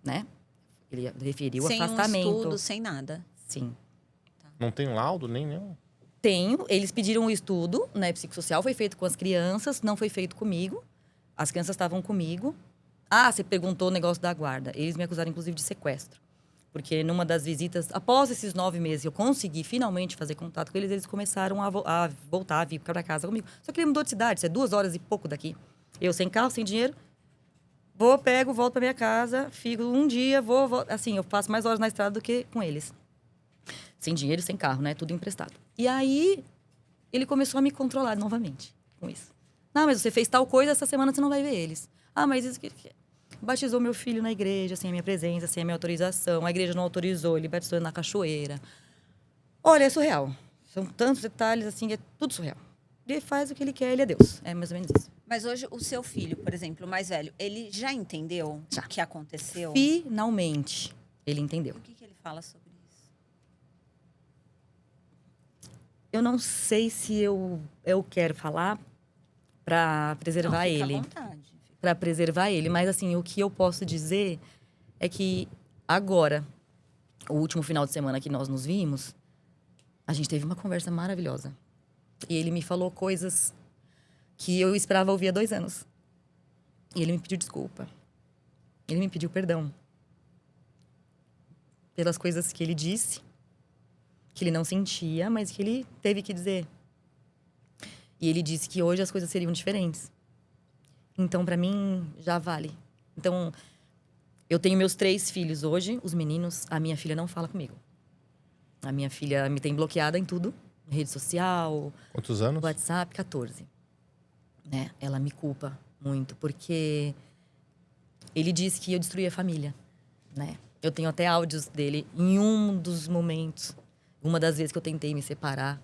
né? Ele referiu o afastamento. Sem um estudo, sem nada. Sim. Não tem laudo nem nenhum? Tenho. Eles pediram o estudo, né, psicossocial. Foi feito com as crianças, não foi feito comigo. As crianças estavam comigo. Ah, você perguntou o negócio da guarda. Eles me acusaram, inclusive, de sequestro. Porque numa das visitas, após esses 9 meses, eu consegui finalmente fazer contato com eles. Eles começaram a voltar, a vir para casa comigo. Só que ele mudou de cidade, isso é 2 horas e pouco daqui. Eu sem carro, sem dinheiro. Pego, volto para minha casa, fico um dia, vou. Assim, eu passo mais horas na estrada do que com eles. Sem dinheiro, sem carro, né? Tudo emprestado. E aí, ele começou a me controlar novamente com isso. Não, mas você fez tal coisa, essa semana você não vai ver eles. Ah, mas isso que... Batizou meu filho na igreja, sem a minha presença, sem a minha autorização. A igreja não autorizou, ele batizou na cachoeira. Olha, é surreal. São tantos detalhes, assim, é tudo surreal. Ele faz o que ele quer, ele é Deus. É mais ou menos isso. Mas hoje, o seu filho, por exemplo, o mais velho, ele já entendeu o que aconteceu? Finalmente, ele entendeu. O que ele fala sobre isso? Eu não sei se eu quero falar para preservar Não, fica à ele. vontade. Para preservar ele. Mas, assim, o que eu posso dizer é que agora, o último final de semana que nós nos vimos, a gente teve uma conversa maravilhosa. E ele me falou coisas que eu esperava ouvir há 2 anos. E ele me pediu desculpa. Ele me pediu perdão. Pelas coisas que ele disse, que ele não sentia, mas que ele teve que dizer. E ele disse que hoje as coisas seriam diferentes. Então, pra mim, já vale. Então, eu tenho meus 3 filhos hoje, os meninos. A minha filha não fala comigo. A minha filha me tem bloqueada em tudo. Rede social, Quantos anos? WhatsApp, 14. Né? Ela me culpa muito, porque ele disse que eu destruí a família, né? Eu tenho até áudios dele em um dos momentos, uma das vezes que eu tentei me separar,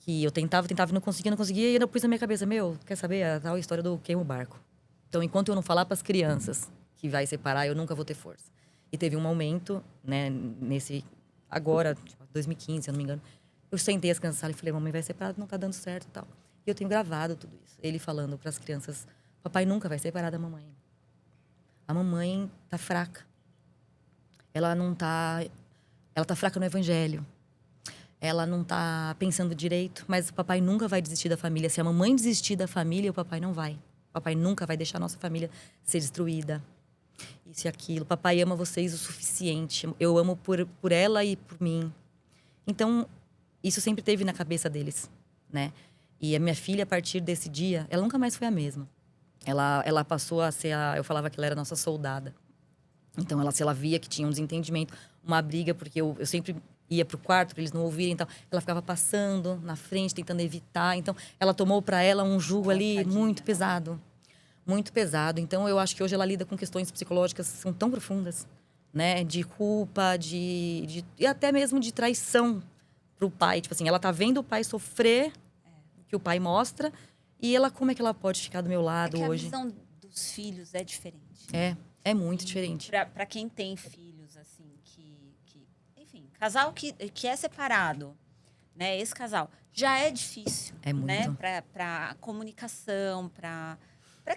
que eu tentava e não conseguia, e eu pus na minha cabeça, quer saber a tal história do queima o barco. Então, enquanto eu não falar para as crianças que vai separar, eu nunca vou ter força. E teve um momento, né, agora, tipo, 2015, se eu não me engano, eu sentei as crianças e falei, mamãe vai separar, não tá dando certo e tal. E eu tenho gravado tudo isso. Ele falando para as crianças, papai nunca vai separar da mamãe. A mamãe tá fraca. Ela tá fraca no evangelho. Ela não tá pensando direito, mas o papai nunca vai desistir da família. Se a mamãe desistir da família, o papai não vai. O papai nunca vai deixar a nossa família ser destruída. Isso e aquilo. O papai ama vocês o suficiente. Eu amo por ela e por mim. Então, isso sempre teve na cabeça deles, né? E a minha filha, a partir desse dia, ela nunca mais foi a mesma. Ela passou a ser eu falava que ela era nossa soldada. Então, se ela via que tinha um desentendimento, uma briga, porque eu sempre ia pro quarto para eles não ouvirem, então ela ficava passando na frente, tentando evitar. Então, ela tomou para ela um jugo ali muito pesado. Muito pesado. Então, eu acho que hoje ela lida com questões psicológicas que são tão profundas, né? De culpa, e até mesmo de traição pro pai. Tipo assim, ela tá vendo o pai sofrer, que o pai mostra, e como é que ela pode ficar do meu lado hoje? A visão dos filhos é diferente. É muito diferente. Para quem tem filhos, assim, enfim, casal que é separado, né? Esse casal já é difícil, É muito. né? Para comunicação, para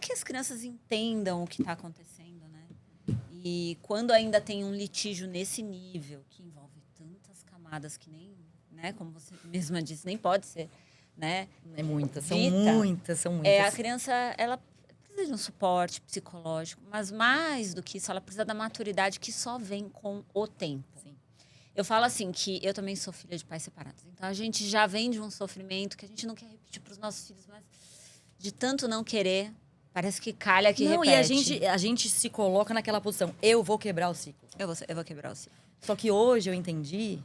que as crianças entendam o que está acontecendo, né? E quando ainda tem um litígio nesse nível, que envolve tantas camadas que nem, né? Como você mesma disse, nem pode ser, né? É muitas, são Dita. muitas. A criança, ela precisa de um suporte psicológico, mas mais do que isso, ela precisa da maturidade que só vem com o tempo. Sim. Eu falo assim, que eu também sou filha de pais separados. Então, a gente já vem de um sofrimento que a gente não quer repetir para os nossos filhos, mas de tanto não querer, parece que calha que repete. E a gente se coloca naquela posição, eu vou quebrar o ciclo. Eu vou quebrar o ciclo. Só que hoje eu entendi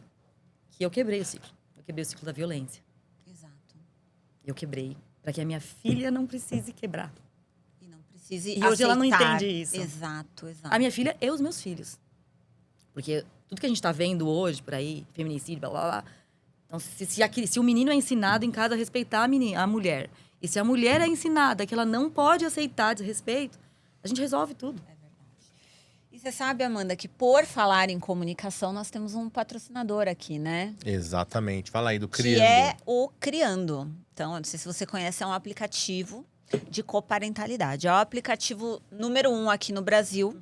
que eu quebrei o ciclo. Eu quebrei o ciclo da violência. Exato. Eu quebrei. Para que a minha filha não precise quebrar. E não precise E hoje ela não aceitar. entende isso. Exato. A minha filha e os meus filhos. Porque tudo que a gente tá vendo hoje por aí, feminicídio, blá, blá, blá. Então, se o menino é ensinado em casa a respeitar a mulher, e se a mulher é ensinada que ela não pode aceitar desrespeito, a gente resolve tudo. É verdade. E você sabe, Amanda, que por falar em comunicação, nós temos um patrocinador aqui, né? Exatamente. Fala aí do Criando. Que é o Criando. Então, eu não sei se você conhece, é um aplicativo de coparentalidade. É o aplicativo número 1 aqui no Brasil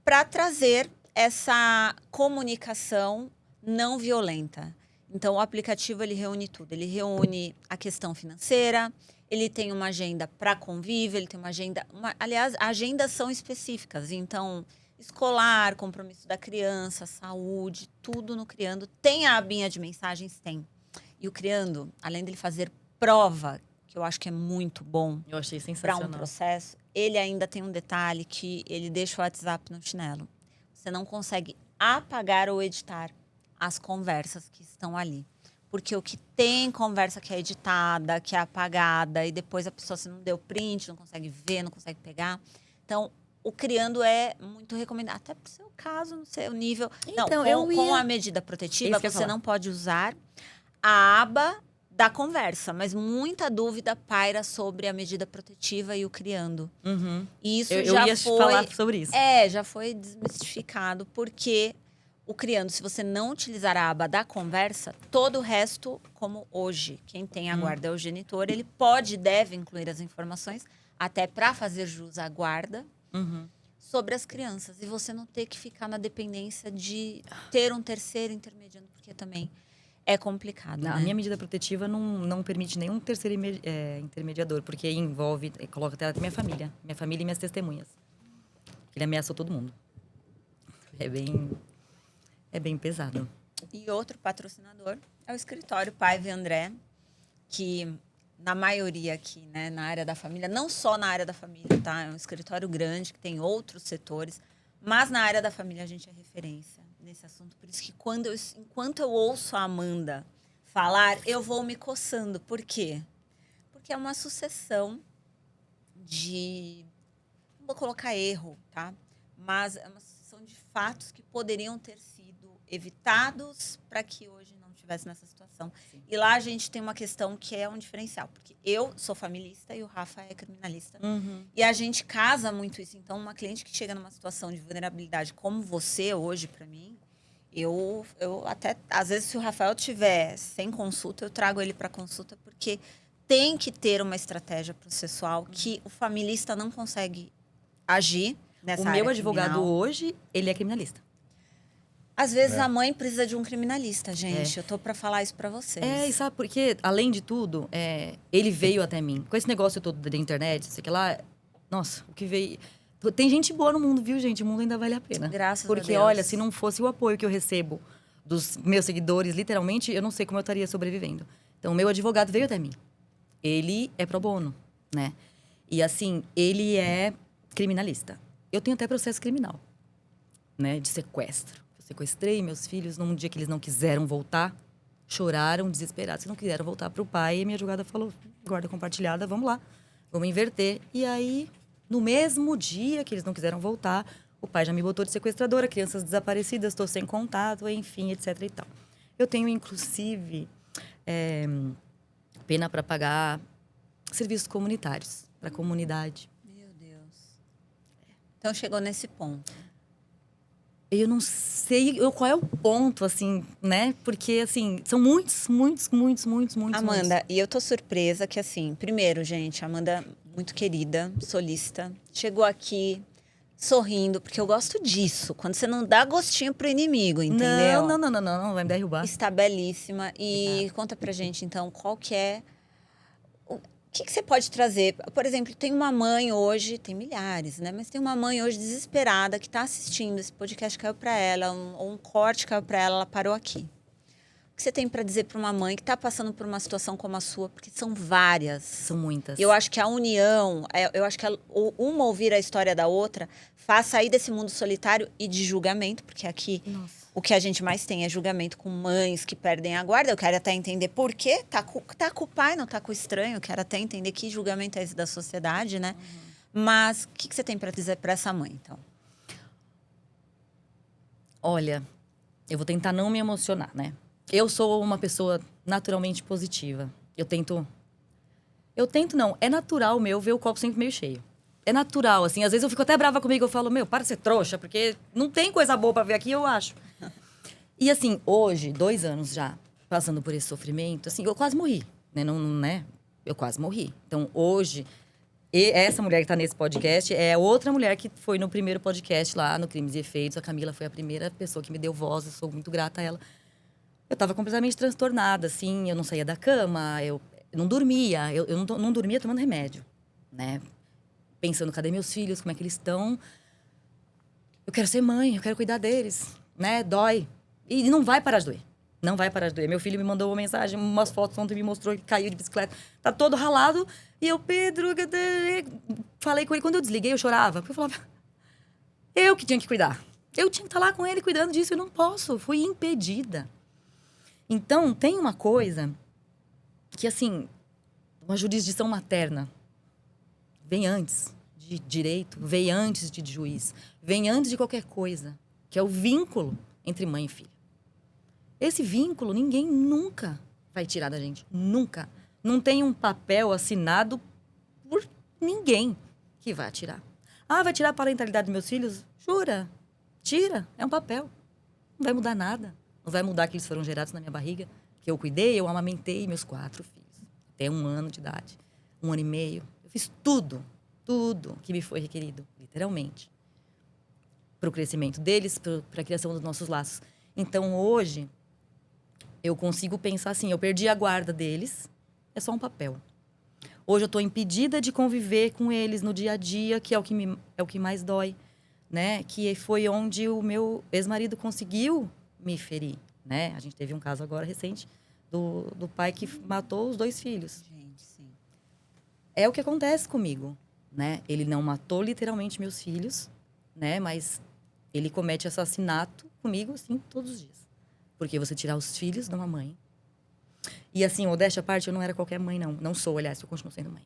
para trazer essa comunicação não violenta. Então, o aplicativo, ele reúne tudo. Ele reúne a questão financeira, ele tem uma agenda para convívio, ele tem uma agenda... aliás, agendas são específicas. Então, escolar, compromisso da criança, saúde, tudo no Criando. Tem a abinha de mensagens? Tem. E o Criando, além dele fazer prova, que eu acho que é muito bom Eu achei para sensacional. um processo, ele ainda tem um detalhe que ele deixa o WhatsApp no chinelo. Você não consegue apagar ou editar as conversas que estão ali. Porque o que tem conversa que é editada, que é apagada, e depois a pessoa, se não deu print, não consegue ver, não consegue pegar. Então, o Criando é muito recomendado. Até pro seu caso, no seu nível. Então, não, com a medida protetiva, você não pode usar a aba da conversa. Mas muita dúvida paira sobre a medida protetiva e o Criando. Uhum. E isso Eu já ia foi... falar sobre isso. já foi desmistificado, porque o Criando, se você não utilizar a aba da conversa, todo o resto, como hoje, quem tem a guarda é o genitor, ele pode e deve incluir as informações, até para fazer jus à guarda, sobre as crianças. E você não ter que ficar na dependência de ter um terceiro intermediando, porque também é complicado, A né? minha medida protetiva não permite nenhum terceiro intermediador, porque envolve, coloca até a minha família e minhas testemunhas. Ele ameaçou todo mundo. É bem pesado. E outro patrocinador é o escritório Paiva e André, que na maioria aqui, né, na área da família, não só na área da família, tá? É um escritório grande que tem outros setores, mas na área da família a gente é referência nesse assunto. Por isso que enquanto eu ouço a Amanda falar, eu vou me coçando. Por quê? Porque é uma sucessão de... Não vou colocar erro, tá? Mas é uma sucessão de fatos que poderiam ter sido evitados para que hoje não estivesse nessa situação. Sim. E lá a gente tem uma questão que é um diferencial, porque eu sou familista e o Rafa é criminalista. E a gente casa muito isso. Então, uma cliente que chega numa situação de vulnerabilidade como você hoje, para mim, eu até, às vezes, se o Rafael tiver sem consulta, eu trago ele para consulta, porque tem que ter uma estratégia processual que o familista não consegue agir nessa área. O meu advogado criminal. hoje, ele é criminalista. Às vezes a mãe precisa de um criminalista, gente. Eu tô para falar isso para vocês. E sabe por quê? Além de tudo, ele veio até mim. Com esse negócio todo da internet, sei que lá... Nossa, o que veio... Tem gente boa no mundo, viu, gente? O mundo ainda vale a pena. Graças a Porque, Deus. olha, se não fosse o apoio que eu recebo dos meus seguidores, literalmente, eu não sei como eu estaria sobrevivendo. Então, o meu advogado veio até mim. Ele é pro bono, né? E, assim, ele é criminalista. Eu tenho até processo criminal, né? De sequestro. Eu sequestrei meus filhos num dia que eles não quiseram voltar. Choraram, desesperados, que não quiseram voltar pro pai. E minha advogada falou, guarda compartilhada, vamos lá. Vamos inverter. E aí, no mesmo dia que eles não quiseram voltar, o pai já me botou de sequestradora, crianças desaparecidas, estou sem contato, enfim, etc e tal. Eu tenho, inclusive, pena para pagar serviços comunitários para a comunidade. Meu Deus. Então, chegou nesse ponto. Eu não sei qual é o ponto, assim, né? Porque, assim, são muitos. Amanda, e eu tô surpresa que, assim, primeiro, gente, Amanda, muito querida, solista, chegou aqui sorrindo, porque eu gosto disso, quando você não dá gostinho pro inimigo, entendeu? Não, vai me derrubar. Está belíssima. E conta pra gente, então, qual que é... O que você pode trazer? Por exemplo, tem uma mãe hoje, tem milhares, né? Mas tem uma mãe hoje desesperada que está assistindo, esse podcast caiu para ela, ou um corte caiu para ela parou aqui. O que você tem para dizer para uma mãe que está passando por uma situação como a sua? Porque são várias. São muitas. Eu acho que a união, eu acho que uma ouvir a história da outra faz sair desse mundo solitário e de julgamento, porque aqui... Nossa. O que a gente mais tem é julgamento com mães que perdem a guarda. Eu quero até entender por quê. Tá com o pai, não tá com o estranho. Eu quero até entender que julgamento é esse da sociedade, né? Mas o que você tem para dizer para essa mãe, então? Olha, eu vou tentar não me emocionar, né? Eu sou uma pessoa naturalmente positiva. É natural meu ver o copo sempre meio cheio. É natural, assim. Às vezes eu fico até brava comigo. Eu falo, para de ser trouxa, porque não tem coisa boa pra ver aqui, eu acho. E assim, hoje, 2 anos já, passando por esse sofrimento, assim, eu quase morri, né? Né? Eu quase morri. Então, hoje, essa mulher que tá nesse podcast é outra mulher que foi no primeiro podcast lá, no Crimes e Efeitos. A Camila foi a primeira pessoa que me deu voz, eu sou muito grata a ela. Eu tava completamente transtornada, assim, eu não saía da cama, eu não dormia, eu não dormia tomando remédio, né? Pensando, cadê meus filhos, como é que eles estão? Eu quero ser mãe, eu quero cuidar deles, né? Dói. E não vai parar de doer. Não vai parar de doer. Meu filho me mandou uma mensagem, umas fotos ontem, me mostrou que caiu de bicicleta. Tá todo ralado. E eu, Pedro... Falei com ele. Quando eu desliguei, eu chorava. Porque eu falava... Eu que tinha que cuidar. Eu tinha que estar lá com ele, cuidando disso. Eu não posso. Fui impedida. Então, tem uma coisa que, assim... Uma jurisdição materna vem antes de direito, vem antes de juiz, vem antes de qualquer coisa, que é o vínculo entre mãe e filho. Esse vínculo ninguém nunca vai tirar da gente, nunca. Não tem um papel assinado por ninguém que vai tirar. Ah, vai tirar a parentalidade dos meus filhos? Jura? Tira, é um papel. Não vai mudar nada. Não vai mudar que eles foram gerados na minha barriga, que eu cuidei, eu amamentei meus 4 filhos. Até 1 ano de idade, 1 ano e meio. Eu fiz tudo que me foi requerido, literalmente. Para o crescimento deles, para a criação dos nossos laços. Então, hoje, eu consigo pensar assim, eu perdi a guarda deles, é só um papel. Hoje eu estou impedida de conviver com eles no dia a dia, que é o que mais dói, né? Que foi onde o meu ex-marido conseguiu me ferir, né? A gente teve um caso agora recente do pai que matou os 2 filhos. Gente, sim. É o que acontece comigo, né? Ele não matou literalmente meus filhos, né? Mas ele comete assassinato comigo, assim, todos os dias. Porque você tirar os filhos de uma mãe. E assim, modéstia à parte, eu não era qualquer mãe, não. Não sou, aliás, eu continuo sendo mãe.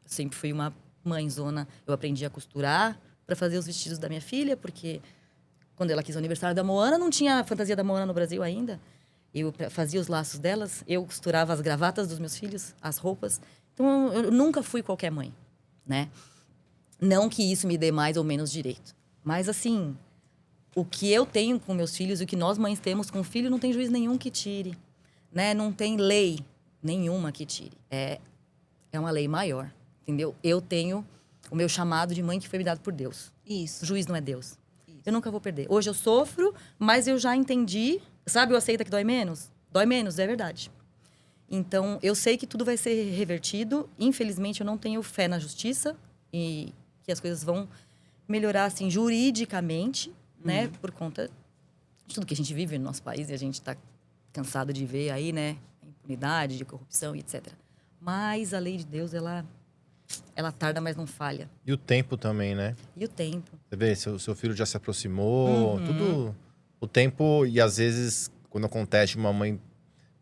Eu sempre fui uma mãezona. Eu aprendi a costurar para fazer os vestidos da minha filha, porque quando ela quis o aniversário da Moana, não tinha a fantasia da Moana no Brasil ainda. Eu fazia os laços delas, eu costurava as gravatas dos meus filhos, as roupas. Então, eu nunca fui qualquer mãe, né? Não que isso me dê mais ou menos direito. Mas, assim, o que eu tenho com meus filhos e o que nós mães temos com o filho, não tem juiz nenhum que tire, né? Não tem lei nenhuma que tire. É uma lei maior, entendeu? Eu tenho o meu chamado de mãe que foi me dado por Deus. Isso. O juiz não é Deus. Eu nunca vou perder. Hoje eu sofro, mas eu já entendi. Sabe o aceita que dói menos? Dói menos, é verdade. Então, eu sei que tudo vai ser revertido. Infelizmente, eu não tenho fé na justiça e que as coisas vão melhorar, assim, juridicamente, né? Por conta de tudo que a gente vive no nosso país e a gente está cansado de ver aí, né? A impunidade, de corrupção e etc. Mas a lei de Deus, ela tarda, mas não falha. E o tempo também, né? E o tempo. Você vê, seu filho já se aproximou, tudo... O tempo, e às vezes, quando acontece uma mãe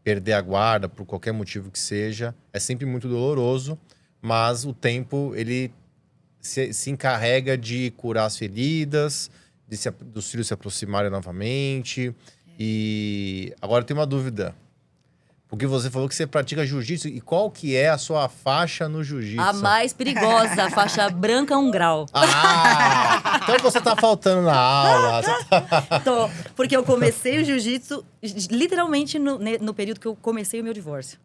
perder a guarda, por qualquer motivo que seja, é sempre muito doloroso, mas o tempo, ele se encarrega de curar as feridas, dos filhos se aproximarem novamente. E agora tem uma dúvida. Porque você falou que você pratica jiu-jitsu. E qual que é a sua faixa no jiu-jitsu? A mais perigosa, a faixa branca 1 grau. Ah! Então você tá faltando na aula. Porque eu comecei o jiu-jitsu literalmente no período que eu comecei o meu divórcio.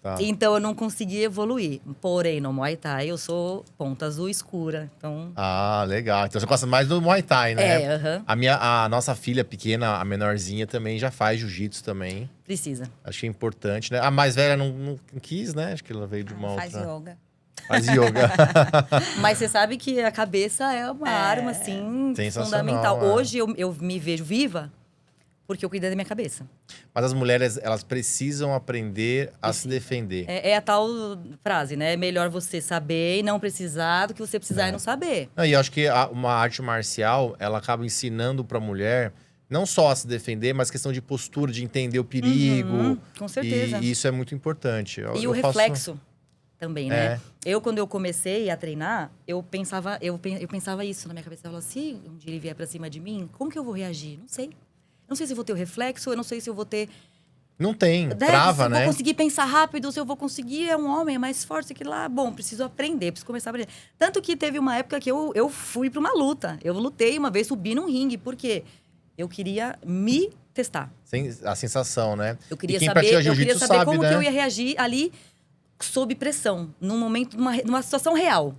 Tá. Então eu não consegui evoluir. Porém, no Muay Thai eu sou ponta azul escura. Então... Ah, legal. Então você gosta mais do Muay Thai, né? Aham. A nossa filha pequena, a menorzinha, também já faz jiu-jitsu também. Precisa. Acho que é importante, né? A mais velha não quis, né? Acho que ela veio de uma outra... Faz yoga. Faz yoga. Mas você sabe que a cabeça é uma arma, assim, fundamental. Hoje eu me vejo viva porque eu cuidei da minha cabeça. Mas as mulheres, elas precisam aprender a se defender. É a tal frase, né? É melhor você saber e não precisar do que você precisar e não saber. E eu acho que uma arte marcial, ela acaba ensinando pra mulher não só a se defender, mas questão de postura, de entender o perigo. Com certeza. E isso é muito importante. E o reflexo também, né? Quando eu comecei a treinar, eu pensava isso na minha cabeça. Eu falava, se um dia ele vier pra cima de mim, como que eu vou reagir? Não sei. Não sei se eu vou ter o reflexo, eu não sei se eu vou ter... Não tem, trava, né? Se eu vou conseguir pensar rápido, se eu vou conseguir... É um homem, é mais forte que lá. Bom, preciso aprender, preciso começar a aprender. Tanto que teve uma época que eu fui pra uma luta. Eu lutei uma vez, subi num ringue. Por quê? Eu queria me testar. A sensação, né? Eu queria quem saber, pratica jiu-jitsu sabe, como né? que eu ia reagir ali sob pressão. Num momento, numa situação real.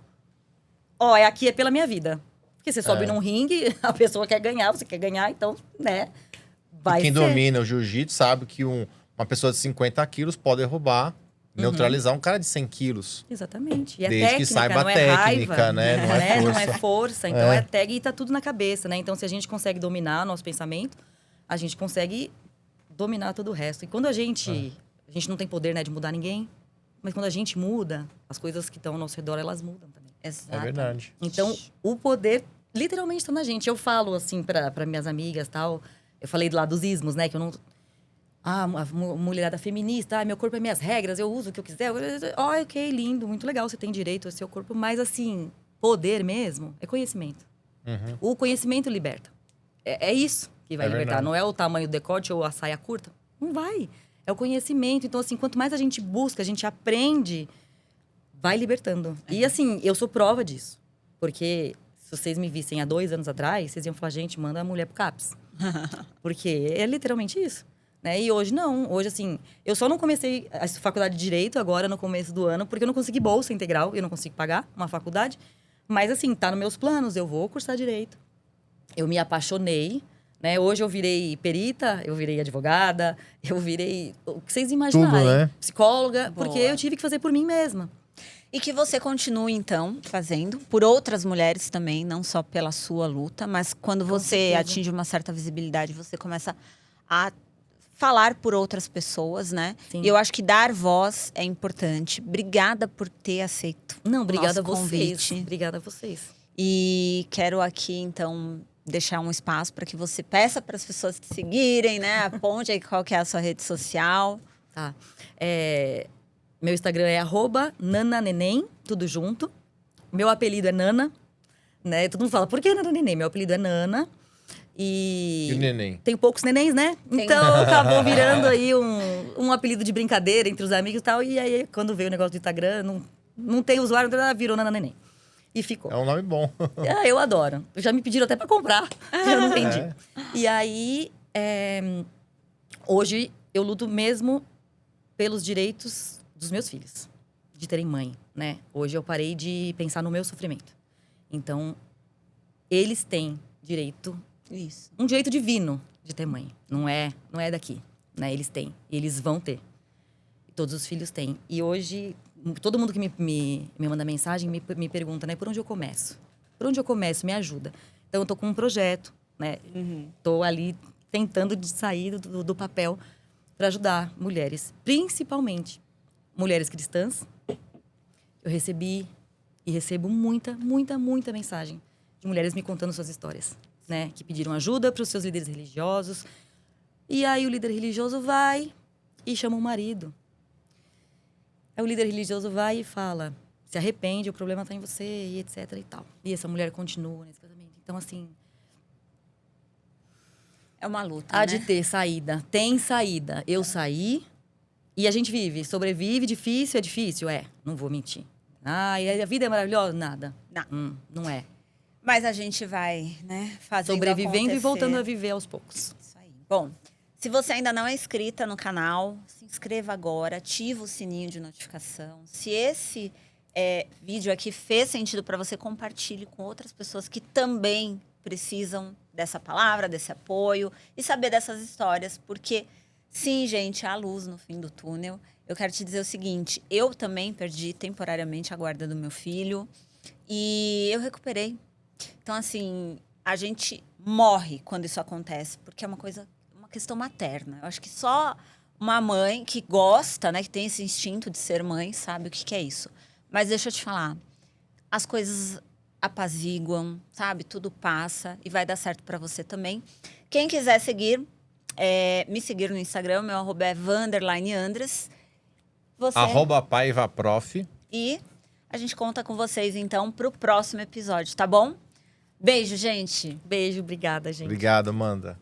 Aqui é pela minha vida. Porque você sobe num ringue, a pessoa quer ganhar, você quer ganhar, então, né? E quem domina o jiu-jitsu sabe que uma pessoa de 50 quilos pode derrubar, neutralizar um cara de 100 quilos. Exatamente. E é desde técnica, que saiba não a é técnica, raiva, né? Não é força. Não é força. Então, é técnica e tá tudo na cabeça, né? Então, se a gente consegue dominar nosso pensamento, a gente consegue dominar todo o resto. E quando a gente não tem poder, né, de mudar ninguém, mas quando a gente muda, as coisas que estão ao nosso redor, elas mudam também. Exato. É verdade. Então, o poder literalmente está na gente. Eu falo, assim, para minhas amigas, tal... Eu falei lá dos ismos, né? Que eu não... a mulherada feminista. Meu corpo é minhas regras, eu uso o que eu quiser. Ok, lindo, muito legal, você tem direito ao seu corpo. Mas, assim, poder mesmo é conhecimento. O conhecimento liberta. É isso que vai libertar. Verdade. Não é o tamanho do decote ou a saia curta. Não vai. É o conhecimento. Então, assim, quanto mais a gente busca, a gente aprende, vai libertando. E, assim, eu sou prova disso. Porque se vocês me vissem há 2 anos atrás, vocês iam falar, gente, manda a mulher pro CAPS. Porque é literalmente isso. Né? E hoje não. Hoje, assim, eu só não comecei a faculdade de Direito agora no começo do ano, porque eu não consegui bolsa integral, eu não consigo pagar uma faculdade. Mas, assim, tá nos meus planos, eu vou cursar Direito. Eu me apaixonei, né? Hoje eu virei perita, eu virei advogada, eu virei o que vocês imaginarem. Tudo, né? Psicóloga, Boa. porque eu tive que fazer por mim mesma. E que você continue, então, fazendo por outras mulheres também, não só pela sua luta, mas quando você certeza. atinge uma certa visibilidade, você começa a falar por outras pessoas, né? Sim. E eu acho que dar voz é importante. Obrigada por ter aceito. Não, obrigada a nosso vocês. convite. Obrigada a vocês. E quero aqui, então, deixar um espaço para que você peça para as pessoas te seguirem, né? Aponte aí qual que é a sua rede social. Tá. Meu Instagram é @nananeném, tudo junto. Meu apelido é Nana, né? Todo mundo fala, por que Nana Neném? Meu apelido é Nana. E o neném? Tenho poucos nenéns, né? Tem. Então, acabou virando aí um apelido de brincadeira entre os amigos e tal. E aí, quando veio o negócio do Instagram, não tem usuário, virou Nana Neném. E ficou. É um nome bom. Eu adoro. Já me pediram até pra comprar. Eu não vendi. É. E aí, hoje, eu luto mesmo pelos direitos dos meus filhos. De terem mãe, né? Hoje eu parei de pensar no meu sofrimento. Então, eles têm direito, Isso. um direito divino de ter mãe. Não é daqui, né? Eles têm. E eles vão ter. Todos os filhos têm. E hoje, todo mundo que me manda mensagem me pergunta, né? Por onde eu começo? Por onde eu começo? Me ajuda. Então, eu tô com um projeto, né? Tô ali tentando de sair do papel para ajudar mulheres. Principalmente mulheres cristãs. Eu recebi e recebo muita mensagem de mulheres me contando suas histórias, né? Que pediram ajuda para os seus líderes religiosos. E aí o líder religioso vai e chama o marido. Aí o líder religioso vai e fala, se arrepende, o problema está em você, e etc e tal. E essa mulher continua nesse casamento. Então, assim, É uma luta, há né? de ter saída. Tem saída. Eu saí e a gente vive. Sobrevive, difícil, é difícil? É, não vou mentir. E a vida é maravilhosa? Nada. Não é. Mas a gente vai, né, fazendo Sobrevivendo acontecer. e voltando a viver aos poucos. Isso aí. Bom, se você ainda não é inscrita no canal, se inscreva agora, ativa o sininho de notificação. Se esse vídeo aqui fez sentido para você, compartilhe com outras pessoas que também precisam dessa palavra, desse apoio e saber dessas histórias, porque sim, gente, há luz no fim do túnel. Eu quero te dizer o seguinte, eu também perdi temporariamente a guarda do meu filho e eu recuperei. Então, assim, a gente morre quando isso acontece, porque é uma questão materna. Eu acho que só uma mãe que gosta, né, que tem esse instinto de ser mãe, sabe o que é isso. Mas deixa eu te falar, as coisas apaziguam, sabe? Tudo passa e vai dar certo para você também. Quem quiser seguir, me seguir no Instagram, meu arroba é @Vanderline_Andres. Você... @PaivaProf. E a gente conta com vocês, então, pro próximo episódio, tá bom? Beijo, gente. Beijo, obrigada, gente. Obrigado, Amanda.